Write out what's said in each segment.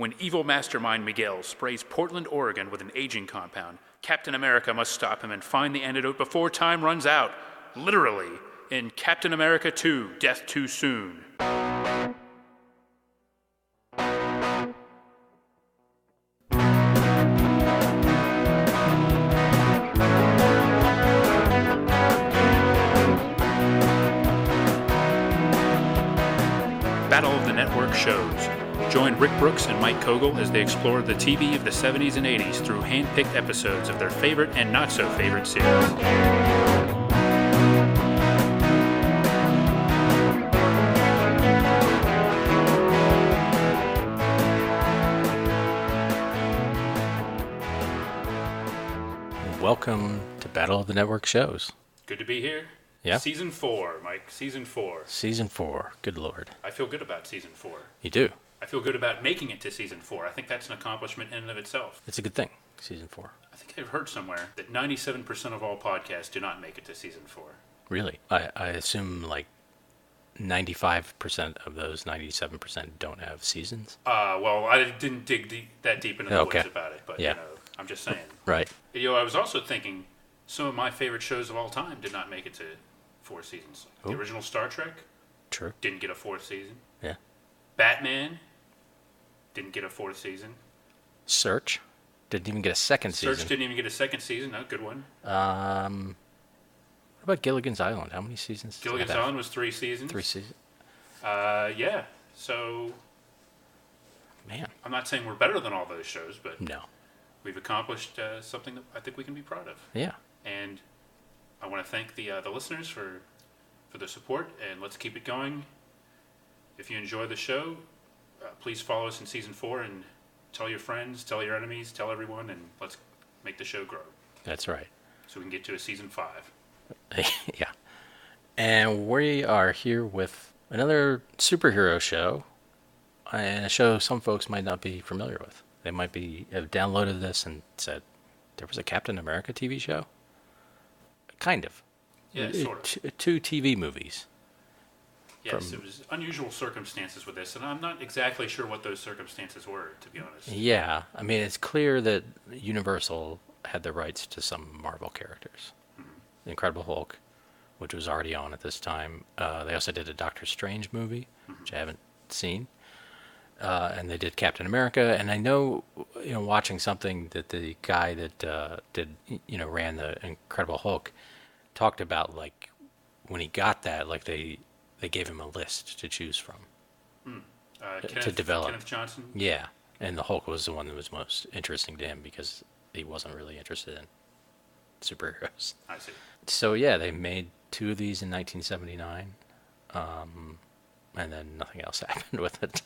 When evil mastermind Miguel sprays Portland, Oregon with an aging compound, Captain America must stop him and find the antidote before time runs out. Literally, in Captain America 2, Death Too Soon. Battle of the Network shows. Join Rick Brooks and Mike Kogel as they explore the TV of the 70s and 80s through hand-picked episodes of their favorite and not-so-favorite series. Welcome to Battle of the Network shows. Good to be here. Yeah. Season 4, Mike. Season 4. Season 4. Good Lord. I feel good about Season 4. You do? I feel good about making it to Season 4. I think that's an accomplishment in and of itself. It's a good thing, Season 4. I think I've heard somewhere that 97% of all podcasts do not make it to Season 4. Really? I assume like 95% of those 97% don't have seasons? Well, I didn't dig that deep into the woods about it, but yeah. I'm just saying. Right. I was also thinking some of my favorite shows of all time did not make it to 4 seasons. The original Star Trek True. Didn't get a 4th season. Yeah. Batman didn't get a 4th season. Search didn't even get a second season. Search didn't even get a 2nd season. No, good one. What about Gilligan's Island? How many seasons? Gilligan's Island was 3 seasons. 3 seasons. Yeah. So, man, I'm not saying we're better than all those shows, but no, we've accomplished something that I think we can be proud of. Yeah. And I want to thank the listeners for the support, and let's keep it going. If you enjoy the show, please follow us in Season 4 and tell your friends, tell your enemies, tell everyone, and let's make the show grow. That's right. So we can get to a Season 5. Yeah. And we are here with another superhero show, and a show some folks might not be familiar with. They might have downloaded this and said, there was a Captain America TV show? Kind of. Yeah, sort of. 2 TV movies. Yes, it was unusual circumstances with this, and I'm not exactly sure what those circumstances were, to be honest. Yeah, I mean, it's clear that Universal had the rights to some Marvel characters. Mm-hmm. Incredible Hulk, which was already on at this time. They also did a Doctor Strange movie, which I haven't seen. And they did Captain America, and I know, watching something that the guy that ran the Incredible Hulk talked about, like, when he got that, like, they gave him a list to choose from to develop. Kenneth Johnson? Yeah, and the Hulk was the one that was most interesting to him because he wasn't really interested in superheroes. I see. So, yeah, they made 2 of these in 1979, and then nothing else happened with it.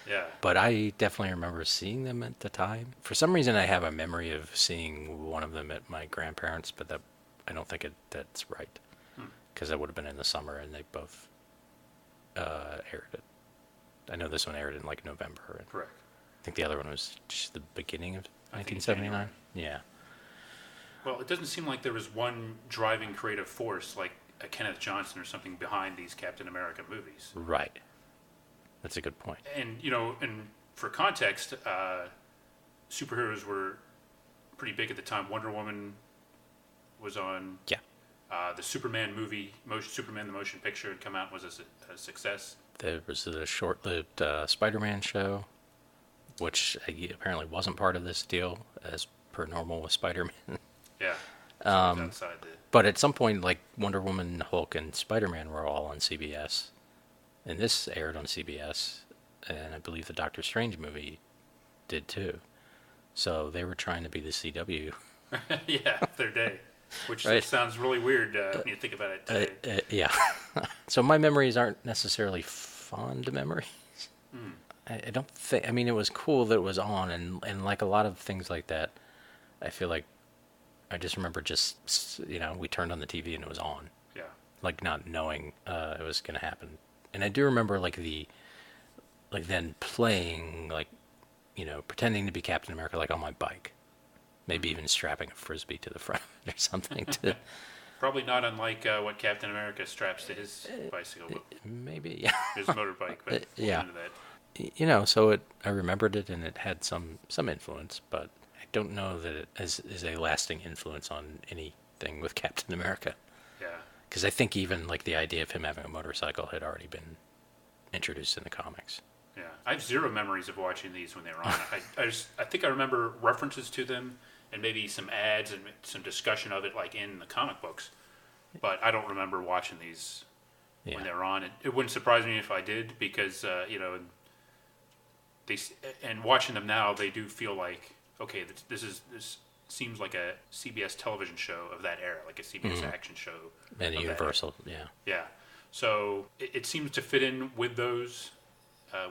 Yeah. But I definitely remember seeing them at the time. For some reason, I have a memory of seeing one of them at my grandparents', but I don't think that's right. Because that would have been in the summer, and they both aired it. I know this one aired in, like, November. Correct. I think the other one was just the beginning of 1979. Yeah. Well, it doesn't seem like there was one driving creative force, like a Kenneth Johnson or something, behind these Captain America movies. Right. That's a good point. And, and for context, superheroes were pretty big at the time. Wonder Woman was on. Yeah. The Superman movie, Superman the Motion Picture, had come out and was a success. There was a short-lived Spider-Man show, which apparently wasn't part of this deal, as per normal with Spider-Man. Yeah. Outside but at some point, like, Wonder Woman, Hulk, and Spider-Man were all on CBS. And this aired on CBS, and I believe the Doctor Strange movie did too. So they were trying to be the CW. Yeah, their day. Which right. Sounds really weird when you think about it today. Yeah. So my memories aren't necessarily fond memories. I don't think... I mean, it was cool that it was on, and like a lot of things like that, I feel like I just remember we turned on the TV and it was on. Yeah. Like not knowing it was going to happen. And I do remember, then playing, pretending to be Captain America, like, on my bike. Maybe even strapping a Frisbee to the front or something. Probably not unlike what Captain America straps to his bicycle. Maybe, yeah. His motorbike, but yeah. into that. So I remembered it, and it had some influence, but I don't know that it is a lasting influence on anything with Captain America. Yeah. Because I think even like the idea of him having a motorcycle had already been introduced in the comics. Yeah, I have zero memories of watching these when they were on. I think I remember references to them and maybe some ads and some discussion of it, like in the comic books. But I don't remember watching these when they were on. It wouldn't surprise me if I did, because and watching them now, they do feel like, okay, this seems like a CBS television show of that era, like a CBS action show. And Universal, Yeah. So it seems to fit in with those.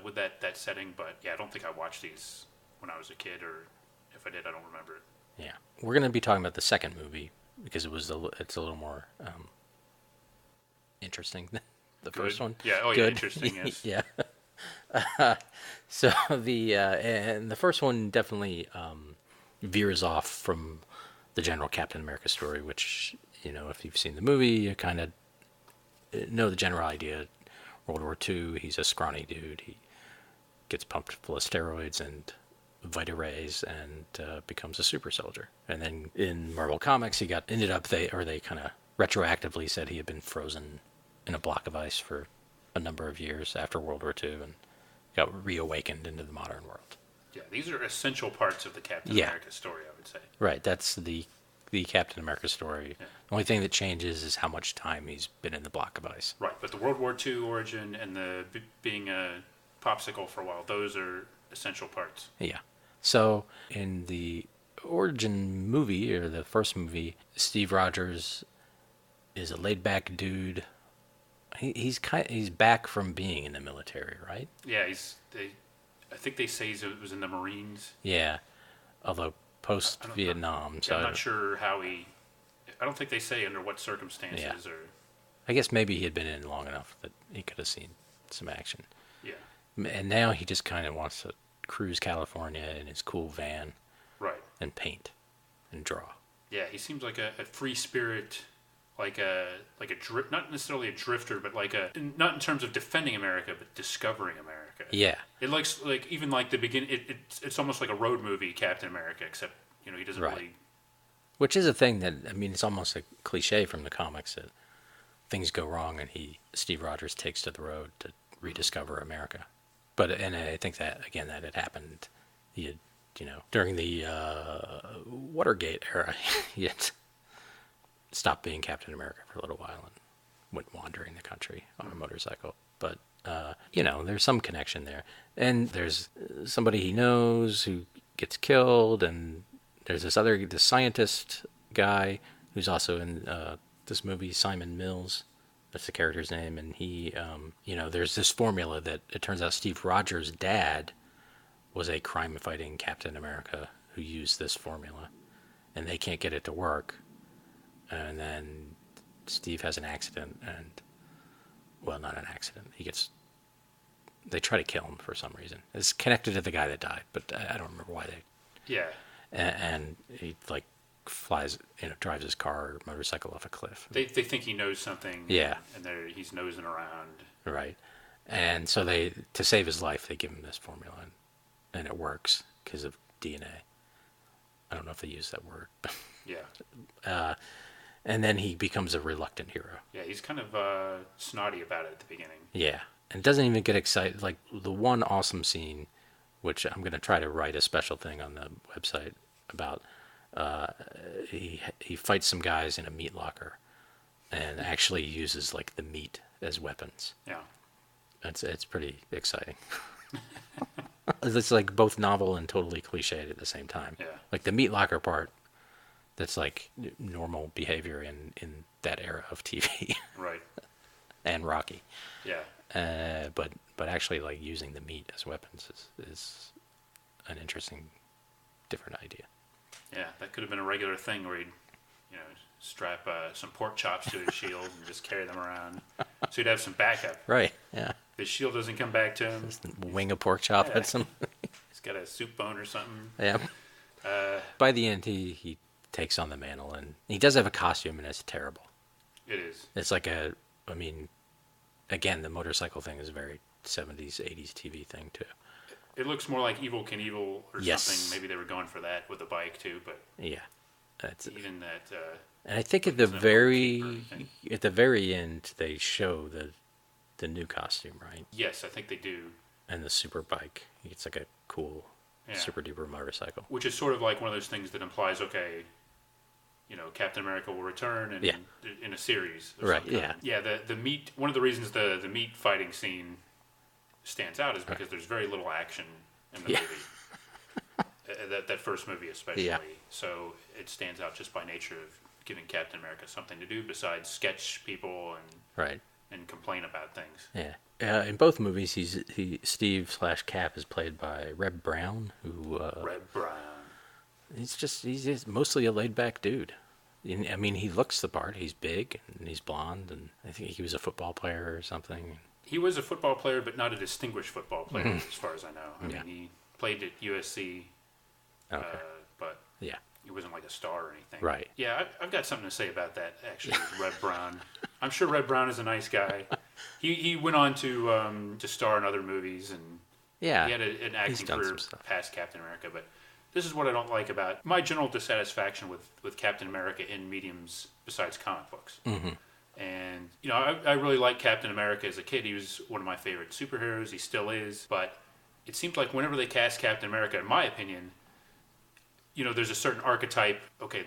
With that setting, but yeah, I don't think I watched these when I was a kid, or if I did, I don't remember it. Yeah, we're going to be talking about the second movie because it's a little more interesting than the first one. Yeah, yeah, interesting. Yes. Yeah. So and the first one definitely veers off from the general Captain America story, which if you've seen the movie, you kind of know the general idea. World War II, he's a scrawny dude. He gets pumped full of steroids and Vita rays and becomes a super soldier. And then in Marvel Comics, they kind of retroactively said he had been frozen in a block of ice for a number of years after World War II and got reawakened into the modern world. Yeah, these are essential parts of the Captain America story, I would say. Right, that's the Captain America story. Yeah. The only thing that changes is how much time he's been in the block of ice. Right, but the World War II origin and the being a popsicle for a while, those are essential parts. Yeah. So in the origin movie, or the first movie, Steve Rogers is a laid-back dude. He's back from being in the military, right? Yeah, I think they say he was in the Marines. Yeah, although post-Vietnam. I'm not sure how I don't think they say under what circumstances. Or I guess maybe he had been in long enough that he could have seen some action. Yeah. And now he just kind of wants to cruise California in his cool van. Right. And paint and draw. Yeah, he seems like a free spirit, like a not necessarily a drifter, but not in terms of defending America, but discovering America. Yeah. It looks like, even like the beginning, it's almost like a road movie, Captain America, except he doesn't really. Which is a thing that, it's almost a cliche from the comics that things go wrong and Steve Rogers takes to the road to rediscover America. And I think that, again, that had happened, during the Watergate era, he had stopped being Captain America for a little while and went wandering the country on a motorcycle. But, there's some connection there. And there's somebody he knows who gets killed, and there's this scientist guy who's also in this movie, Simon Mills. That's the character's name. And he, there's this formula that it turns out Steve Rogers' dad was a crime-fighting Captain America who used this formula. And they can't get it to work. And then Steve has an accident, not an accident. They try to kill him for some reason. It's connected to the guy that died, but I don't remember why they. Yeah. And he flies, drives his car or motorcycle off a cliff. They think he knows something. Yeah. And he's nosing around. Right. And so to save his life, they give him this formula, and it works because of DNA. I don't know if they use that word. Yeah. And then he becomes a reluctant hero. Yeah, he's kind of snotty about it at the beginning. Yeah. And doesn't even get excited. Like, the one awesome scene, which I'm going to try to write a special thing on the website about, he fights some guys in a meat locker and actually uses, the meat as weapons. Yeah. It's pretty exciting. It's, both novel and totally cliched at the same time. Yeah. The meat locker part, that's, normal behavior in that era of TV. Right. And Rocky. Yeah. But actually, using the meat as weapons is an interesting, different idea. Yeah, that could have been a regular thing where he'd, strap some pork chops to his shield and just carry them around, so he'd have some backup. Right. Yeah. If his shield doesn't come back to him, just wing a pork chop at some. He's got a soup bone or something. Yeah. By the end, he takes on the mantle, and he does have a costume, and it's terrible. It is. It's again, the motorcycle thing is very '70s, '80s TV thing too. It looks more like Evel Knievel or Yes. something. Maybe they were going for that with the bike too, but Yeah, that's. even that. And I think like it's an old keeper thing. at the very end they show the new costume, right? Yes, I think they do. And the super bike. It's like a cool Yeah. super duper motorcycle. Which is sort of like one of those things that implies, okay, Captain America will return in a series. Of Right, some kind. yeah. Yeah, the meat. One of the reasons the meat fighting scene stands out is because there's very little action in the Yeah. movie. That first movie especially. Yeah. So it stands out just by nature of giving Captain America something to do besides sketch people Right. and complain about things. Yeah. In both movies, Steve/Cap is played by Reb Brown, who Reb Brown. he's just mostly a laid back dude. I mean, he looks the part. He's big and he's blonde, and I think he was a football player or something. He was a football player, but not a distinguished football player, as far as I know. I Yeah. mean, he played at USC, Okay. but Yeah. he wasn't like a star or anything. Right. Yeah, I've got something to say about that, actually, with Reb Brown. I'm sure Reb Brown is a nice guy. He went on to star in other movies, and Yeah. he had an acting done career some stuff. past Captain America. But this is what I don't like about my general dissatisfaction with Captain America in mediums besides comic books. Mm-hmm. And, I really liked Captain America as a kid. He was one of my favorite superheroes. He still is. But it seemed like whenever they cast Captain America, in my opinion, there's a certain archetype. Okay,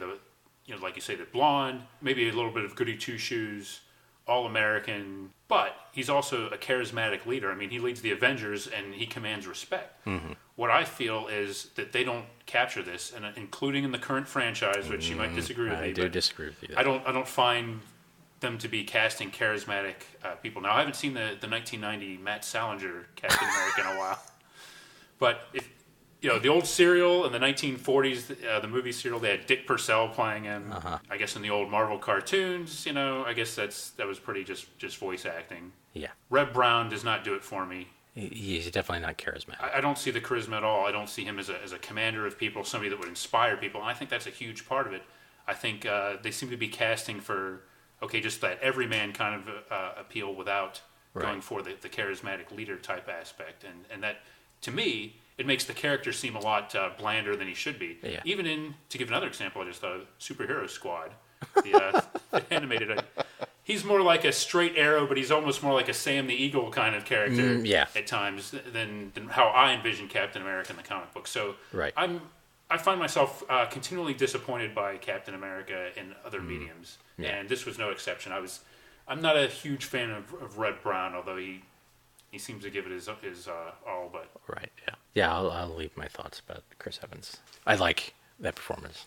like you say, the blonde, maybe a little bit of goody two-shoes, all-American. But he's also a charismatic leader. I mean, he leads the Avengers, and he commands respect. Mm-hmm. What I feel is that they don't capture this, and including in the current franchise, which you might disagree with me. I do disagree with you. I don't find them to be casting charismatic people. Now, I haven't seen the 1990 Matt Salinger Captain America in a while, but if the old serial in the 1940s, the movie serial, they had Dick Purcell playing him. Uh-huh. I guess in the old Marvel cartoons, I guess that was pretty just voice acting. Yeah. Reb Brown does not do it for me. He's definitely not charismatic. I don't see the charisma at all. I don't see him as a commander of people, somebody that would inspire people, and I think that's a huge part of it. I think they seem to be casting for just that everyman kind of appeal without going for the charismatic leader type aspect, and that to me it makes the character seem a lot blander than he should be. Yeah. Even to give another example, I just thought of Superhero Squad, the animated. He's more like a straight arrow, but he's almost more like a Sam the Eagle kind of character at times than how I envision Captain America in the comic book. So Right. I find myself continually disappointed by Captain America in other mediums, and this was no exception. I'm not a huge fan of Reb Brown, although he seems to give it his all. But Right. Yeah. Yeah. I'll leave my thoughts about Chris Evans. I like that performance.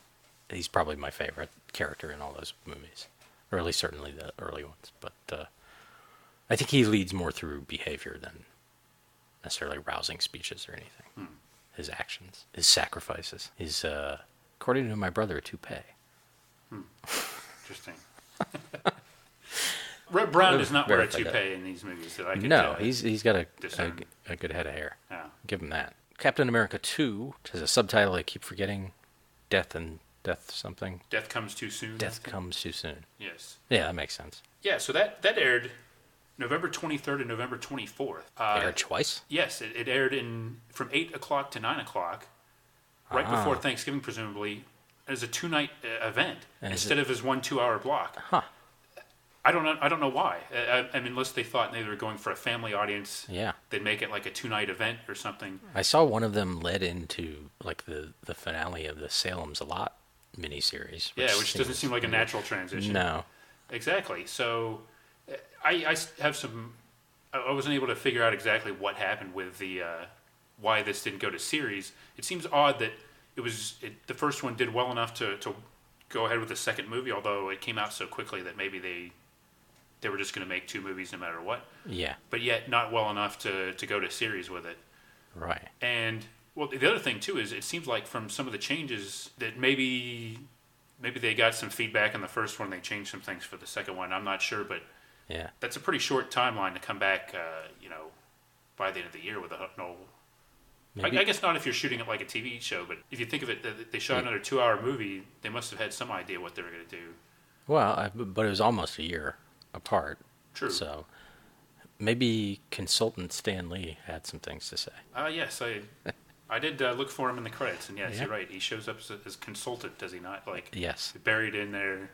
He's probably my favorite character in all those movies, or at least certainly the early ones. But I think he leads more through behavior than necessarily rousing speeches or anything. His actions, his sacrifices, his according to my brother, a toupee. Interesting. Reb Brown does not wear a Verify that. toupee in these movies that I could No, he's got a discern. good head of hair. Yeah. Give him that. Captain America 2 has a subtitle I keep forgetting. Death something. Death Comes Too Soon. Death Comes Too Soon. Yes. Yeah, that makes sense. Yeah, so that aired November 23rd and November 24th. It aired twice? Yes, it aired from 8 o'clock to 9 o'clock, right before Ah. Thanksgiving, presumably, as a two-night event And is instead of as 1 2-hour block. Huh. I don't know why. I mean, unless they thought they were going for a family audience, Yeah. they'd make it like a two-night event or something. I saw one of them led into like the finale of the Salem's a Lot miniseries. Yeah, which doesn't seem like a natural transition. No. Exactly. So I have some. I wasn't able to figure out exactly what happened with the why this didn't go to series. It seems odd that the first one did well enough to go ahead with the second movie, although it came out so quickly that maybe they were just going to make two movies no matter what. Yeah. But yet not well enough to go to series with it. Right. And well, the other thing too is it seems like from some of the changes that maybe they got some feedback in the first one. They changed some things for the second one. I'm not sure, but Yeah. that's a pretty short timeline to come back. By the end of the year with a no. Maybe. I guess not if you're shooting it like a TV show, but if you think of it, they shot another 2-hour movie. They must have had some idea what they were going to do. Well, but it was almost a year apart. True. So Maybe consultant Stan Lee had some things to say. Yes, I did look for him in the credits, and yes, Yeah. you're right. He shows up as consultant, does he not? Like, Yes. buried in there.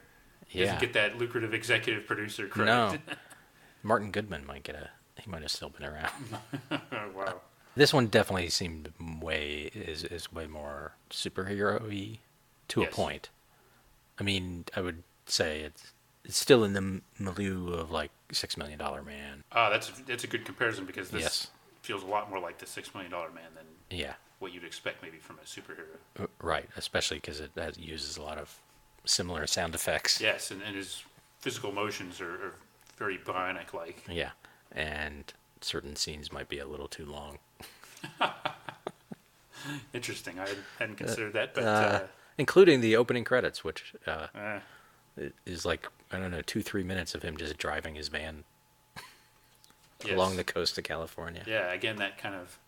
He Yeah. doesn't get that lucrative executive producer credit. No. Martin Goodman might get a. He might have still been around. Wow. This one definitely seemed is way more superhero-y to a Yes. point. I mean, I would say it's still in the milieu of like $6 Million Man. That's a good comparison because this Yes. feels a lot more like the $6 Million Man than Yeah. what you'd expect maybe from a superhero. Right, especially because it uses a lot of similar sound effects. Yes, and his physical motions are very bionic-like. Yeah, and certain scenes might be a little too long. Interesting. I hadn't considered that, but Including the opening credits, which uh, is like, I don't know, 2-3 minutes of him just driving his van yes. along the coast of California. Yeah, again, that kind of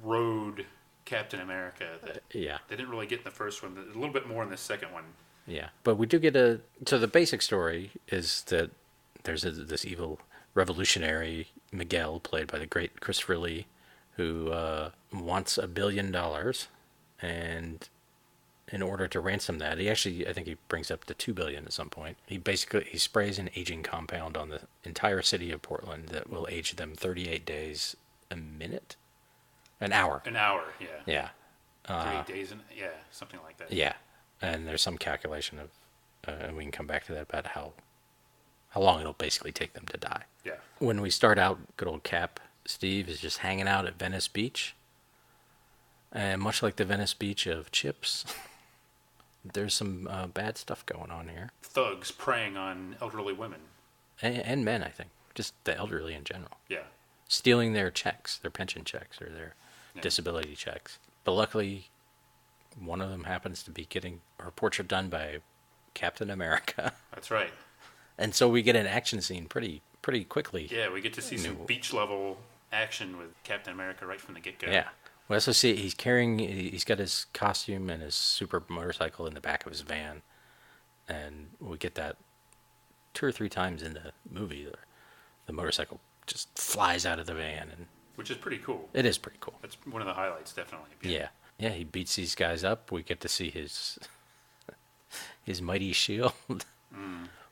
road Captain America that Yeah, they didn't really get in the first one. A little bit more in the second one. yeah. But we do get so the basic story is that there's this evil revolutionary, Miguel, played by the great Christopher Lee, who wants $1 billion, and in order to ransom that, I think he brings up to $2 billion at some point. He sprays an aging compound on the entire city of Portland that will age them 38 days, an hour. An hour, yeah. Yeah. 38 days, yeah, something like that. Yeah, and there's some calculation of, and we can come back to that, about how long it'll basically take them to die. Yeah. When we start out, good old Cap Steve is just hanging out at Venice Beach, and much like the Venice Beach of Chips, there's some bad stuff going on here, Thugs preying on elderly women. and men, I think, just the elderly in general, Yeah. stealing their checks, their pension checks or their disability checks. But luckily, one of them happens to be getting her portrait done by Captain America. That's right. And so we get an action scene pretty quickly. Yeah, we get to see some beach level action with Captain America right from the get go. Yeah. We also see he's got his costume and his super motorcycle in the back of his van. And we get that 2 or 3 times in the movie. The motorcycle just flies out of the van, and Which is pretty cool. it is pretty cool. That's one of the highlights, definitely. Yeah. Yeah, he beats these guys up. We get to see his mighty shield,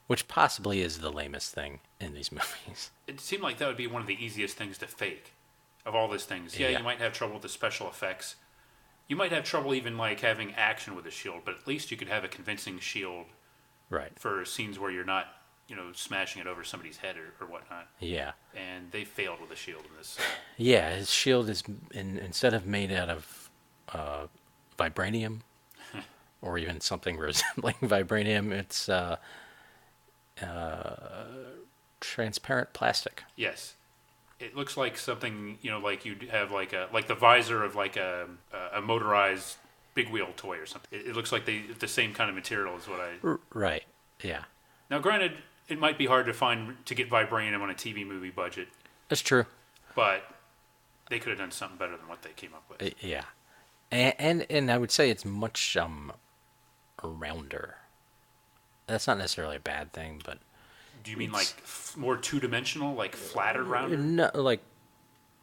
which possibly is the lamest thing in these movies. It seemed like that would be one of the easiest things to fake of all those things. Yeah, Yeah. you might have trouble with the special effects. You might have trouble even like having action with a shield, but at least you could have a convincing shield Right. for scenes where you're not, smashing it over somebody's head or whatnot. Yeah. And they failed with a shield in this. Yeah, his shield is instead of made out of vibranium or even something resembling vibranium, it's transparent plastic. Yes. It looks like something, like you'd have like the visor of like a motorized big wheel toy or something. It looks like the same kind of material is what I... Right, yeah. Now, granted, it might be hard to get vibranium on a TV movie budget, That's true. but they could have done something better than what they came up with. Yeah. And I would say it's much rounder. That's not necessarily a bad thing, but... Do you mean like more two-dimensional, like flatter, rounder? No, like,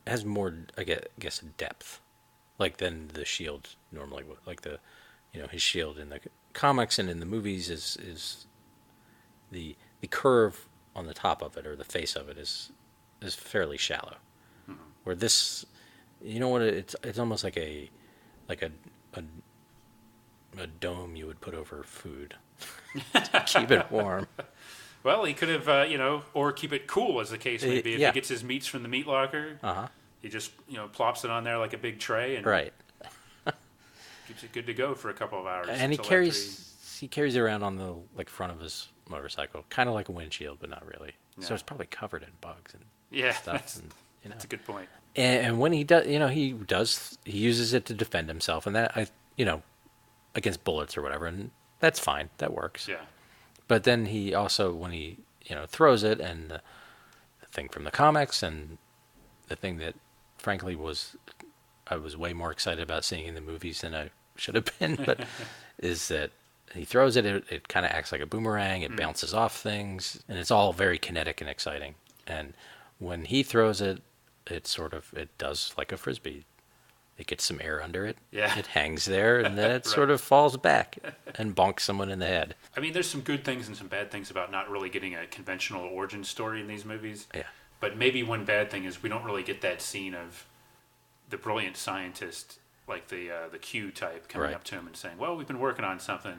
has more, I guess, depth, like, than the shield normally would. Like his shield in the comics and in the movies is the curve on the top of it, or the face of it, is fairly shallow. Mm-hmm. Where this, what it's almost like a dome you would put over food to keep it warm. Well, he could have, or keep it cool, as the case may be. If yeah. he gets his meats from the meat locker, he just, plops it on there like a big tray and Right. keeps it good to go for a couple of hours. And he until carries it around on the front of his motorcycle, kind of like a windshield, but not really. Yeah. So it's probably covered in bugs and stuff. and That's a good point. And when he does, he uses it to defend himself, and that against bullets or whatever, and that's fine. That works. Yeah. But then he also, when he throws it, and the thing from the comics, and the thing that frankly I was way more excited about seeing in the movies than I should have been, but is that he throws it kind of acts like a boomerang, it bounces off things, and it's all very kinetic and exciting. And when he throws it, it does like a frisbee. It gets some air under it. Yeah. It hangs there, and then it Right. sort of falls back and bonks someone in the head. I mean, there's some good things and some bad things about not really getting a conventional origin story in these movies. Yeah. But maybe one bad thing is we don't really get that scene of the brilliant scientist, like the Q type, coming Right. up to him and saying, "Well, we've been working on something,"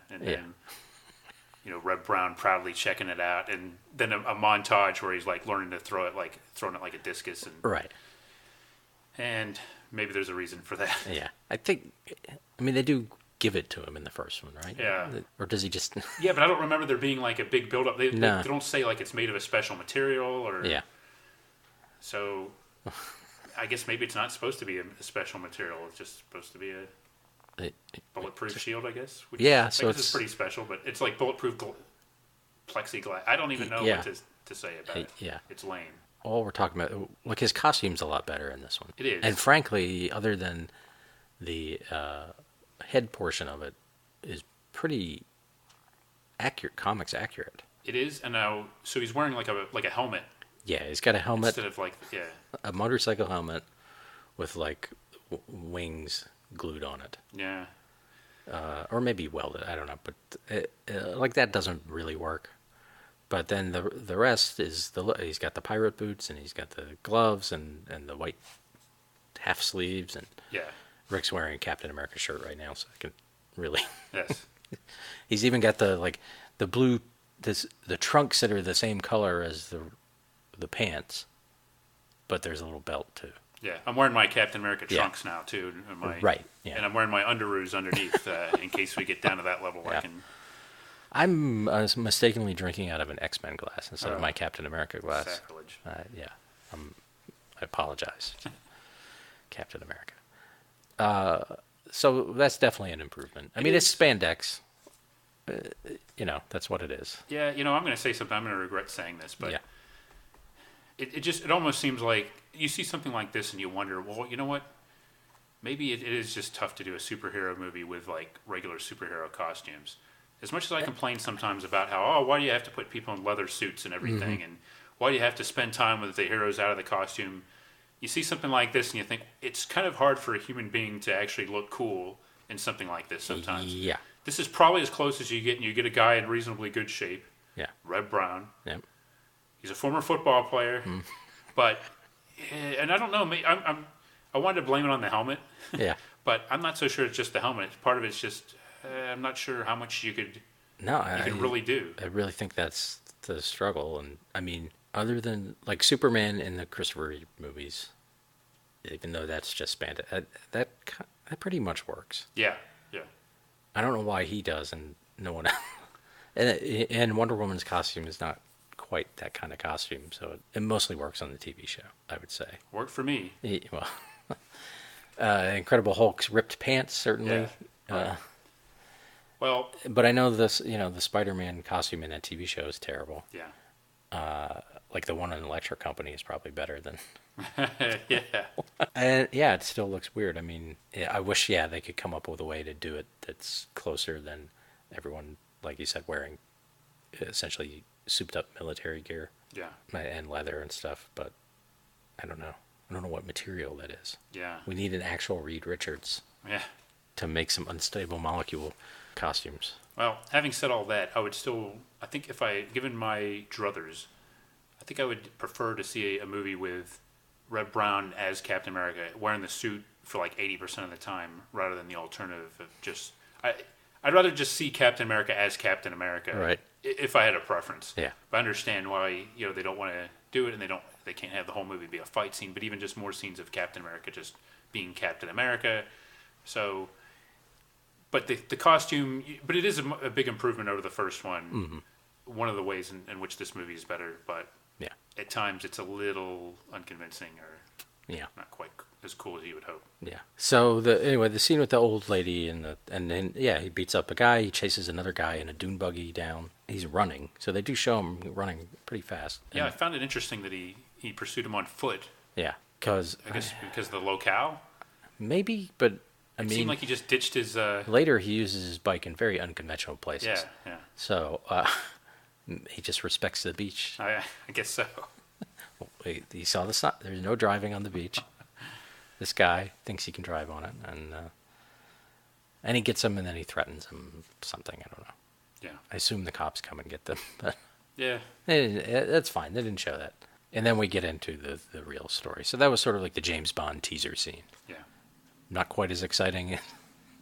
and Yeah. then Reb Brown proudly checking it out, and then a montage where he's like learning to throwing it like a discus, Right. and maybe there's a reason for that. Yeah. I mean, they do give it to him in the first one, right? Yeah. Or does he just... Yeah, but I don't remember there being like a big build-up. They No. don't say like it's made of a special material or... Yeah. So I guess maybe it's not supposed to be a special material. It's just supposed to be a bulletproof shield, I guess. Which Yeah, I so guess it's... is pretty special, but it's like bulletproof plexiglass. I don't even know Yeah. what to say about it. Yeah. It's lame. All we're talking about... Like, his costume's a lot better in this one. It is. And frankly, other than the head portion of it, is pretty accurate, comics accurate. It is, and now so he's wearing like a helmet Yeah, he's got a helmet, instead of like a motorcycle helmet with like wings glued on it, yeah. or maybe welded. I don't know, but like that doesn't really work. But then the rest is he's got the pirate boots and he's got the gloves and the white half sleeves, and Yeah. Rick's wearing a Captain America shirt right now, so I can really. Yes. He's even got the blue the trunks that are the same color as the pants, but there's a little belt too. Yeah, I'm wearing my Captain America Yeah. trunks now too. And Right, yeah. And I'm wearing my underoos underneath in case we get down to that level. Yeah. I can. I'm mistakenly drinking out of an X-Men glass instead of Oh. my Captain America glass. Sacrilege. Yeah, I apologize, Captain America. So that's definitely an improvement. I mean, it's spandex. That's what it is. Yeah, I'm going to say something. I'm going to regret saying this, but Yeah. it almost seems like you see something like this and you wonder, well, you know what? Maybe it is just tough to do a superhero movie with like regular superhero costumes. As much as I complain sometimes about how, why do you have to put people in leather suits and everything, Mm-hmm. and why do you have to spend time with the heroes out of the costume? You see something like this and you think it's kind of hard for a human being to actually look cool in something like this sometimes. Yeah. This is probably as close as you get, and you get a guy in reasonably good shape. Yeah. Reb Brown. Yep. He's a former football player, but and I don't know. I wanted to blame it on the helmet, Yeah. but I'm not so sure it's just the helmet. Part of it's just I'm not sure how much you could really do. I really think that's the struggle, and I mean, other than like Superman in the Christopher Reeve movies, even though that's just spandex, that pretty much works. Yeah, yeah, I don't know why he does and no one else. And Wonder Woman's costume is not quite that kind of costume, so it mostly works on the TV show, I would say. worked for me. Well, Incredible Hulk's ripped pants certainly. Yeah. Well, But I know this, the Spider-Man costume in that TV show is terrible. yeah, Like the one in Electric Company is probably better than. yeah, And yeah, it still looks weird. I mean, I wish they could come up with a way to do it that's closer than everyone, like you said, wearing essentially souped up military gear yeah, and leather and stuff. But I don't know. I don't know what material that is. yeah, We need an actual Reed Richards yeah. to make some unstable molecule costumes. Well, having said all that, I think if given my druthers, I think I would prefer to see a movie with Reb Brown as Captain America, wearing the suit for like 80% of the time, rather than the alternative of just. I'd rather just see Captain America as Captain America, Right. If I had a preference. Yeah. But I understand why they don't want to do it, and they can't have the whole movie be a fight scene, but even just more scenes of Captain America just being Captain America. So. But the costume, but it is a big improvement over the first one. Mm-hmm. One of the ways in which this movie is better, but Yeah. at times it's a little unconvincing or Yeah. not quite as cool as you would hope. Yeah. So the scene with the old lady and then he beats up a guy. He chases another guy in a dune buggy down. He's running, so they do show him running pretty fast. Yeah, I And, found it interesting that he pursued him on foot. yeah, because I guess because of the locale. maybe, but I It mean, seemed like he just ditched his. later he uses his bike in very unconventional places. Yeah, yeah. So he just respects the beach. I guess so. he saw the sign. There's no driving on the beach. This guy thinks he can drive on it, and he gets him, and then he threatens him something. I don't know. Yeah. I assume the cops come and get them, but Yeah. that's fine. They didn't show that. And then we get into the real story. So that was sort of like the James Bond teaser scene. Yeah. Not quite as exciting as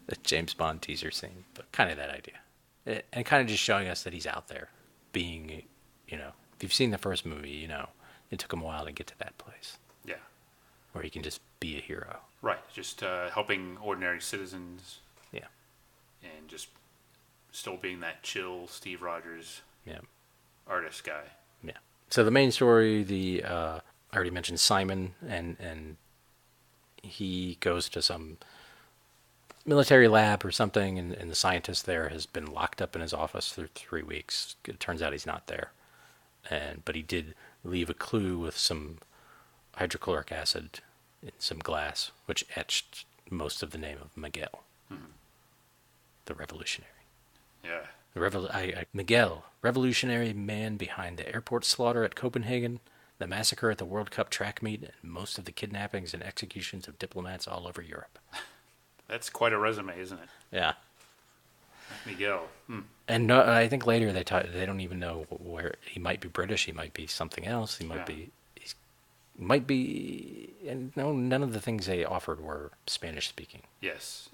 the James Bond teaser scene, but kind of that idea. And kind of just showing us that he's out there being, if you've seen the first movie, it took him a while to get to that place. Yeah. Where he can just be a hero. Right. Just helping ordinary citizens. Yeah. And just still being that chill Steve Rogers Yeah. artist guy. Yeah. So the main story, I already mentioned Simon, and he goes to some military lab or something, and the scientist there has been locked up in his office for 3 weeks. It turns out he's not there, but he did leave a clue with some hydrochloric acid in some glass, which etched most of the name of Miguel, the revolutionary. Yeah. Miguel, revolutionary man behind the airport slaughter at Copenhagen, the massacre at the World Cup track meet, and most of the kidnappings and executions of diplomats all over Europe. That's quite a resume, isn't it? Yeah. Miguel. And no, I think later they don't even know where he might be British. He might be something else. He might be. He might be. And no, none of the things they offered were Spanish speaking. Yes.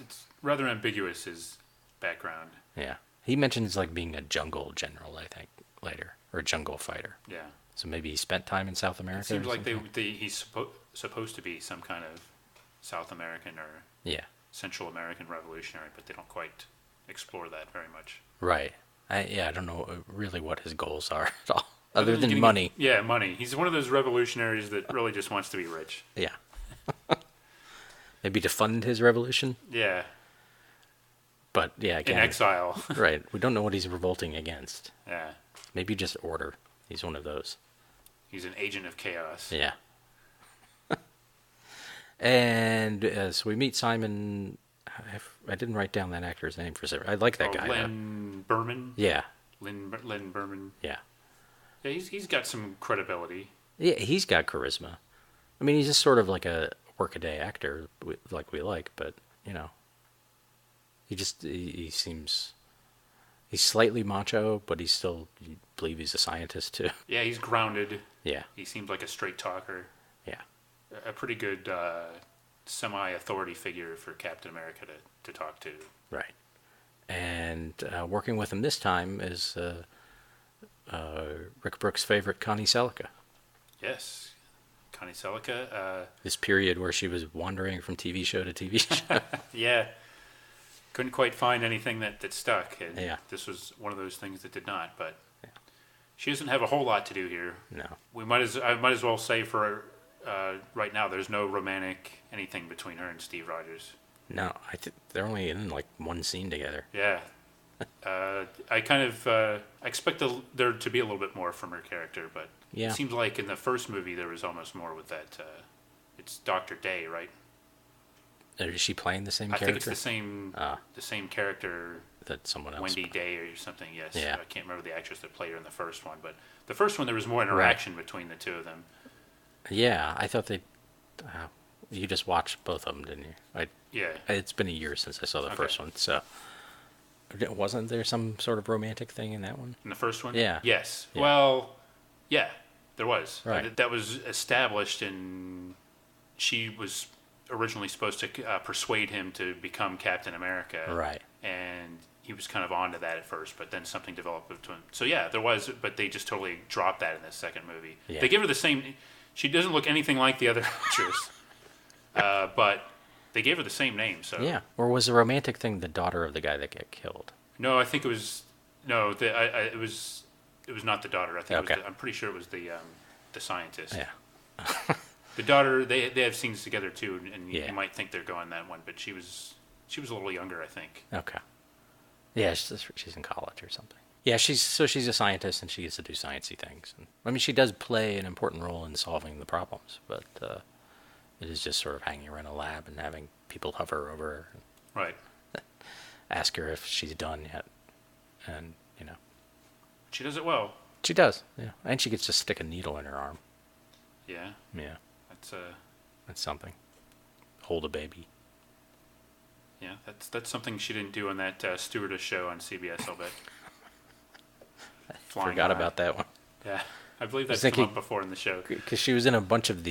It's rather ambiguous, his background. Yeah. He mentions like being a jungle general, I think, later, or a jungle fighter. Yeah. So maybe he spent time in South America. It seems like something? he's supposed to be some kind of South American or Central American revolutionary, but they don't quite explore that very much. Right. I don't know really what his goals are at all, other than money. Money. He's one of those revolutionaries that really just wants to be rich. Yeah. Maybe to fund his revolution. Yeah. But yeah, again, in exile. Right. We don't know what he's revolting against. Yeah. Maybe just order. He's one of those. He's an agent of chaos. Yeah. And so we meet Simon. I didn't write down that actor's name for a second. I like that guy. Len Berman. Yeah. Len Berman. Yeah. Yeah, he's got some credibility. Yeah, he's got charisma. I mean, he's just sort of like a workaday actor, like we like, but he seems. He's slightly macho, but he's still, you believe he's a scientist too. Yeah, he's grounded. Yeah. He seems like a straight talker. Yeah. A pretty good semi-authority figure for Captain America to talk to. Right. And working with him this time is Rick Brooks' favorite, Connie Selica. Yes. Connie Selica. This period where she was wandering from TV show to TV show. Yeah. Couldn't quite find anything that stuck. And yeah. This was one of those things that did not. But she doesn't have a whole lot to do here. No. I might as well say for right now, there's no romantic anything between her and Steve Rogers. No, they're only in like one scene together. Yeah. I expect there to be a little bit more from her character, but it seems like in the first movie there was almost more with that. It's Dr. Day, right? Is she playing the same character? I think it's the same character that someone else. Wendy Day or something. Yes. Yeah. I can't remember the actress that played her in the first one, but the first one there was more interaction between the two of them. Yeah, I thought you just watched both of them, didn't you? Yeah. It's been a year since I saw the first one, so wasn't there some sort of romantic thing in that one? In the first one? Yeah. Yes. Yeah. Well, yeah, there was. Right. That was established, and she was originally supposed to persuade him to become Captain America. Right. And he was kind of onto that at first, but then something developed between. So yeah, there was, but they just totally dropped that in the second movie. Yeah. They give her the same. She doesn't look anything like the other actress, but they gave her the same name. So yeah. Or was the romantic thing the daughter of the guy that got killed? No, I think it was. No, it was. It was not the daughter. I think. Okay. I'm pretty sure it was the scientist. Yeah. The daughter. They have scenes together too, and Yeah. you might think they're going that one, but she was a little younger, I think. Okay. Yeah, she's in college or something. Yeah, she's a scientist and she gets to do sciencey things. And, I mean, she does play an important role in solving the problems, but it is just sort of hanging around a lab and having people hover over her. Right. Ask her if she's done yet, and She does it well. she does. Yeah, and she gets to stick a needle in her arm. Yeah. Yeah, That's that's something. Hold a baby. yeah. That's something she didn't do on that stewardess show on CBS. I'll bet. Flying Forgot high. about that one. Yeah, I believe was that's come thinking- up before in the show. Because she was in a bunch of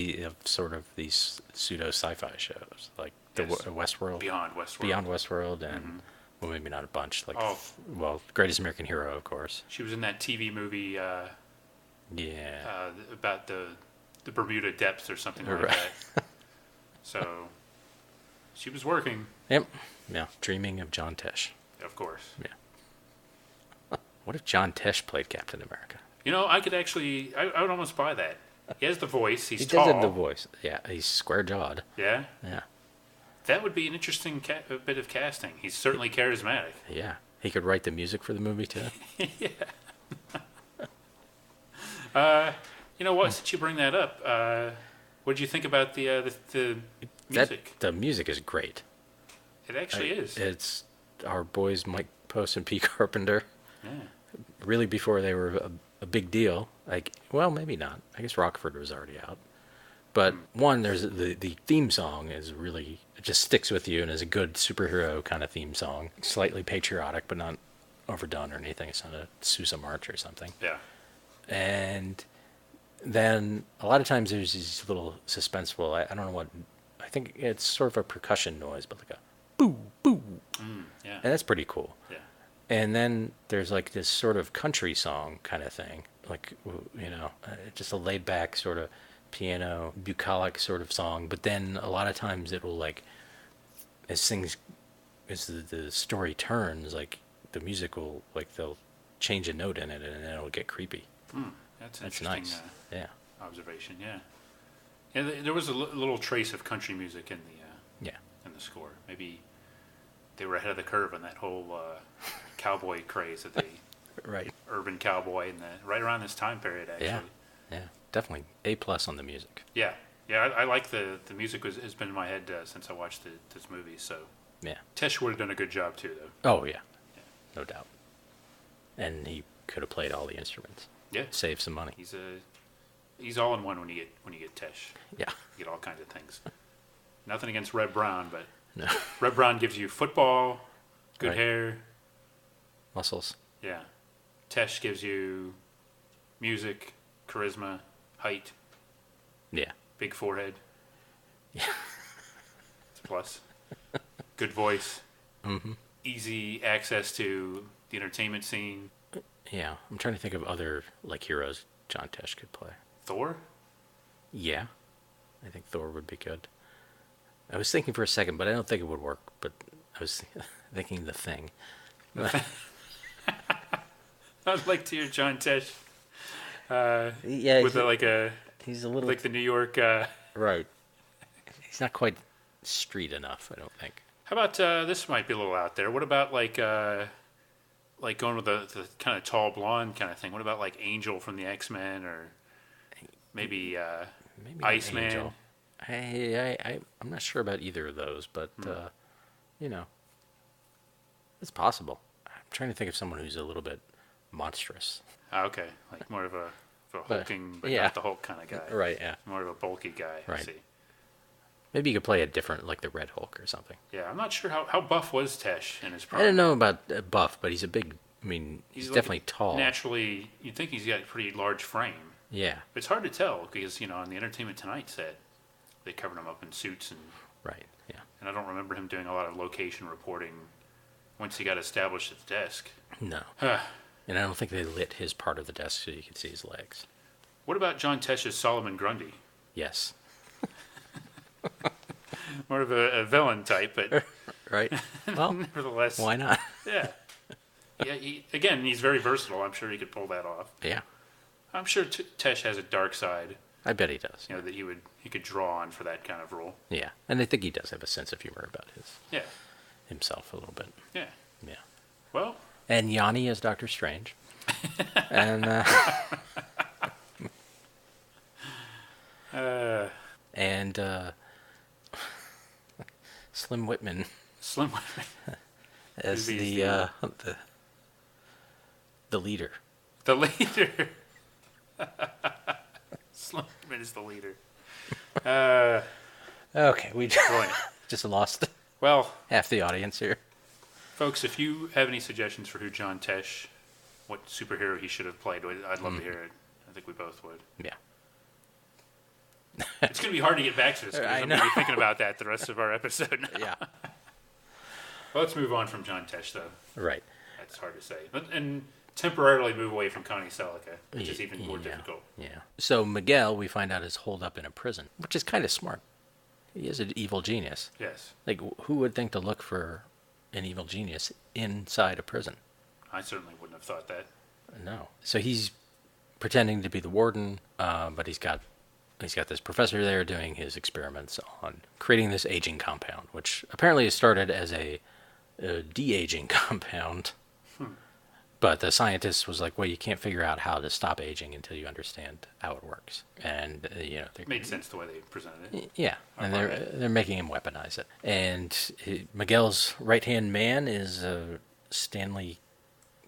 sort of these pseudo sci-fi shows, like the Yes. Westworld, Beyond Westworld. Beyond Westworld, and well, maybe not a bunch. Like, Oh. well, Greatest American Hero, of course. She was in that TV movie Yeah, about the Bermuda depths or something like Right. that. So she was working, yep, yeah. Dreaming of John Tesh. of course. Yeah. What if John Tesh played Captain America? You know, I could actually, I would almost buy that. He has the voice. He's He tall. does have the voice. Yeah, he's square jawed. Yeah, Yeah, that would be an interesting bit of casting. He's certainly charismatic. yeah. He could write the music for the movie too. You know what? Since you bring that up, what did you think about the music? The music is great. It actually is. It's our boys Mike Post and P. Carpenter. Yeah. Really before they were a big deal. Like, well, maybe not. I guess Rockford was already out. But one, there's the theme song is really, it just sticks with you and is a good superhero kind of theme song. Slightly patriotic, but not overdone or anything. It's not a Sousa March or something. Yeah. And then a lot of times there's these little suspenseful, I don't know what, I think it's sort of a percussion noise, but like a boo, boo. Yeah. And that's pretty cool. Yeah. And then there's like this sort of country song kind of thing, like, just a laid back sort of piano, bucolic sort of song. But then a lot of times it will like, as the story turns, like the music will, like they'll change a note in it and then it'll get creepy. That's That's interesting. nice. Yeah. Observation. Yeah. Yeah. There was a little trace of country music in Yeah. the score. Maybe they were ahead of the curve on that whole cowboy craze that Right. urban cowboy in right around this time period. Actually. Yeah. Yeah. Definitely A+ on the music. Yeah. Yeah. I like the music has been in my head since I watched this movie. So Yeah. Tesh would have done a good job too, though. Oh, yeah. No doubt. And he could have played all the instruments. Yeah. Save some money. He's all in one when you get Tesh. Yeah. You get all kinds of things. Nothing against Reb Brown, but No. Reb Brown gives you football, good Right. hair. Muscles. Yeah. Tesh gives you music, charisma, height, Yeah. big forehead. Yeah. It's a plus. Good voice. Mm-hmm. Easy access to the entertainment scene. Yeah. I'm trying to think of other like heroes John Tesh could play. Thor? Yeah. I think Thor would be good. I was thinking for a second, but I don't think it would work. But I was thinking The Thing. I'd like to hear John Tesh Yeah. with he's a little like the New York. right. He's not quite street enough, I don't think. How about this? Might be a little out there. What about like going with the kind of tall blonde kind of thing? What about like Angel from the X-Men or maybe Maybe Iceman? Angel. I'm not sure about either of those, but it's possible. I'm trying to think of someone who's a little bit monstrous. Okay, like more of a hulking, but yeah. not the Hulk kind of guy. Right, yeah. More of a bulky guy. I Right. see. Maybe you could play a different, like the Red Hulk or something. Yeah, I'm not sure how buff was Tesh in his I prime. don't know about Buff, but he's a big, he's like definitely tall. Naturally, you'd think he's got a pretty large frame. Yeah, It's hard to tell because on the Entertainment Tonight set, they covered him up in suits right, yeah. and I don't remember him doing a lot of location reporting once he got established at the desk. No. And I don't think they lit his part of the desk so you could see his legs. What about John Tesh's Solomon Grundy? Yes. More of a villain type, but Right? Well, nevertheless, why not? yeah. Yeah, he's very versatile. I'm sure he could pull that off. Yeah. I'm sure Tesh has a dark side, I bet he does. that he could draw on for that kind of role. Yeah. And I think he does have a sense of humor about Yeah, himself a little bit. yeah. Yeah. Well, And Yanni as Doctor Strange. And Slim Whitman Slim Whitman, as Who's the leader. the leader. Slenderman is the leader. Okay, we Boy. just lost Well, half the audience here. folks, if you have any suggestions for who John Tesh, what superhero he should have played, I'd love to hear it. I think we both would. Yeah. It's going to be hard to get back to this because I'm going to be thinking about that the rest of our episode now. Yeah. Well, let's move on from John Tesh, though. Right. That's hard to say. And temporarily move away from Connie Selica, which is even more difficult. Yeah. So Miguel, we find out, is holed up in a prison, which is kind of smart. He is an evil genius. Yes. Like, who would think to look for an evil genius inside a prison? I certainly wouldn't have thought that. No. So he's pretending to be the warden, but he's got this professor there doing his experiments on creating this aging compound, which apparently started as a de-aging compound. But the scientist was like, well, you can't figure out how to stop aging until you understand how it works. And, It made sense the way they presented it. Yeah, and they're making him weaponize it. And Miguel's right-hand man is Stanley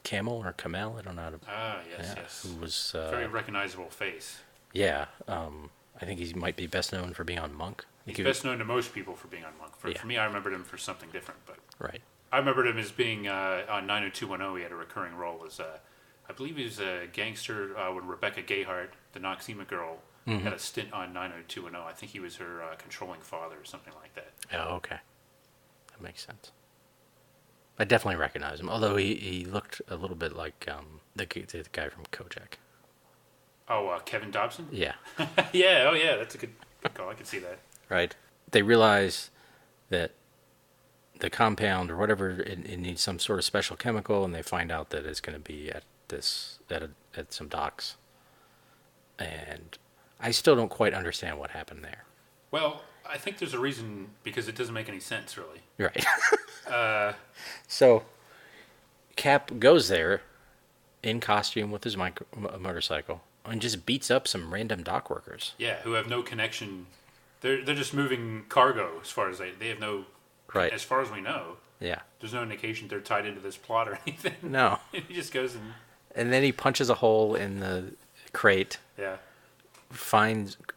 Camel or Kamel, I don't know how to... Ah, yes. Who was... Very recognizable face. Yeah, I think he might be best known for being on Monk. He's best known to most people for being on Monk. For me, I remembered him for something different, but... Right. I remembered him as being on 90210. He had a recurring role as, I believe he was a gangster when Rebecca Gayheart, the Noxema girl, had a stint on 90210. I think he was her controlling father or something like that. Oh, okay. That makes sense. I definitely recognize him, although he looked a little bit like the guy from Kojak. Oh, Kevin Dobson? Yeah. yeah, that's a good call. I can see that. Right. They realize that the compound or whatever, it needs some sort of special chemical, and they find out that it's going to be at some docks. And I still don't quite understand what happened there. Well, I think there's a reason, because it doesn't make any sense, really. Right. So Cap goes there in costume with his motorcycle and just beats up some random dock workers. Yeah, who have no connection. They're just moving cargo as far as they have no... Right. As far as we know. Yeah. There's no indication they're tied into this plot or anything. No. He just goes and... And then he punches a hole in the crate. Yeah.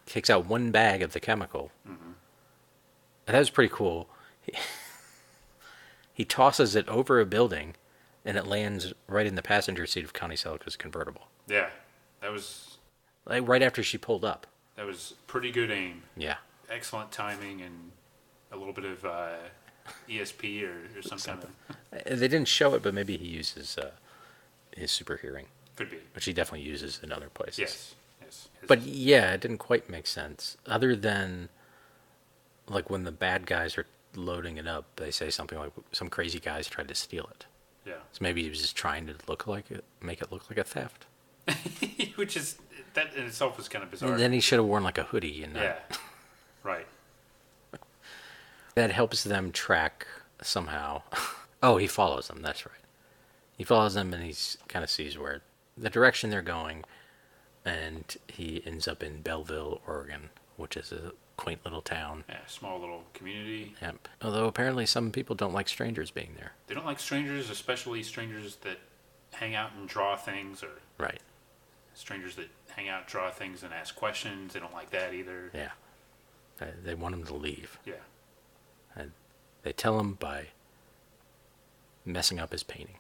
Takes out one bag of the chemical. Mm-hmm. That was pretty cool. He tosses it over a building, and it lands right in the passenger seat of Connie Selica's convertible. Yeah. That was... Like right after she pulled up. That was pretty good aim. Yeah. Excellent timing and a little bit of ESP or some kind of... They didn't show it, but maybe he uses his super hearing. Could be. Which he definitely uses in other places. Yes. But yeah, it didn't quite make sense. Other than, like, when the bad guys are loading it up, they say something like, some crazy guys tried to steal it. Yeah. So maybe he was just trying to make it look like a theft. Which is, that in itself is kind of bizarre. And then he should have worn, like, a hoodie. And yeah. Right. That helps them track somehow. Oh, he follows them. That's right. He follows them, and he kind of sees where the direction they're going, and he ends up in Belleville, Oregon, which is a quaint little town. Yeah, small little community. Yep. Although apparently some people don't like strangers being there. They don't like strangers, especially strangers that hang out and draw things, or right. Strangers that hang out, draw things, and ask questions. They don't like that either. Yeah. They want him to leave. Yeah. And they tell him by messing up his painting.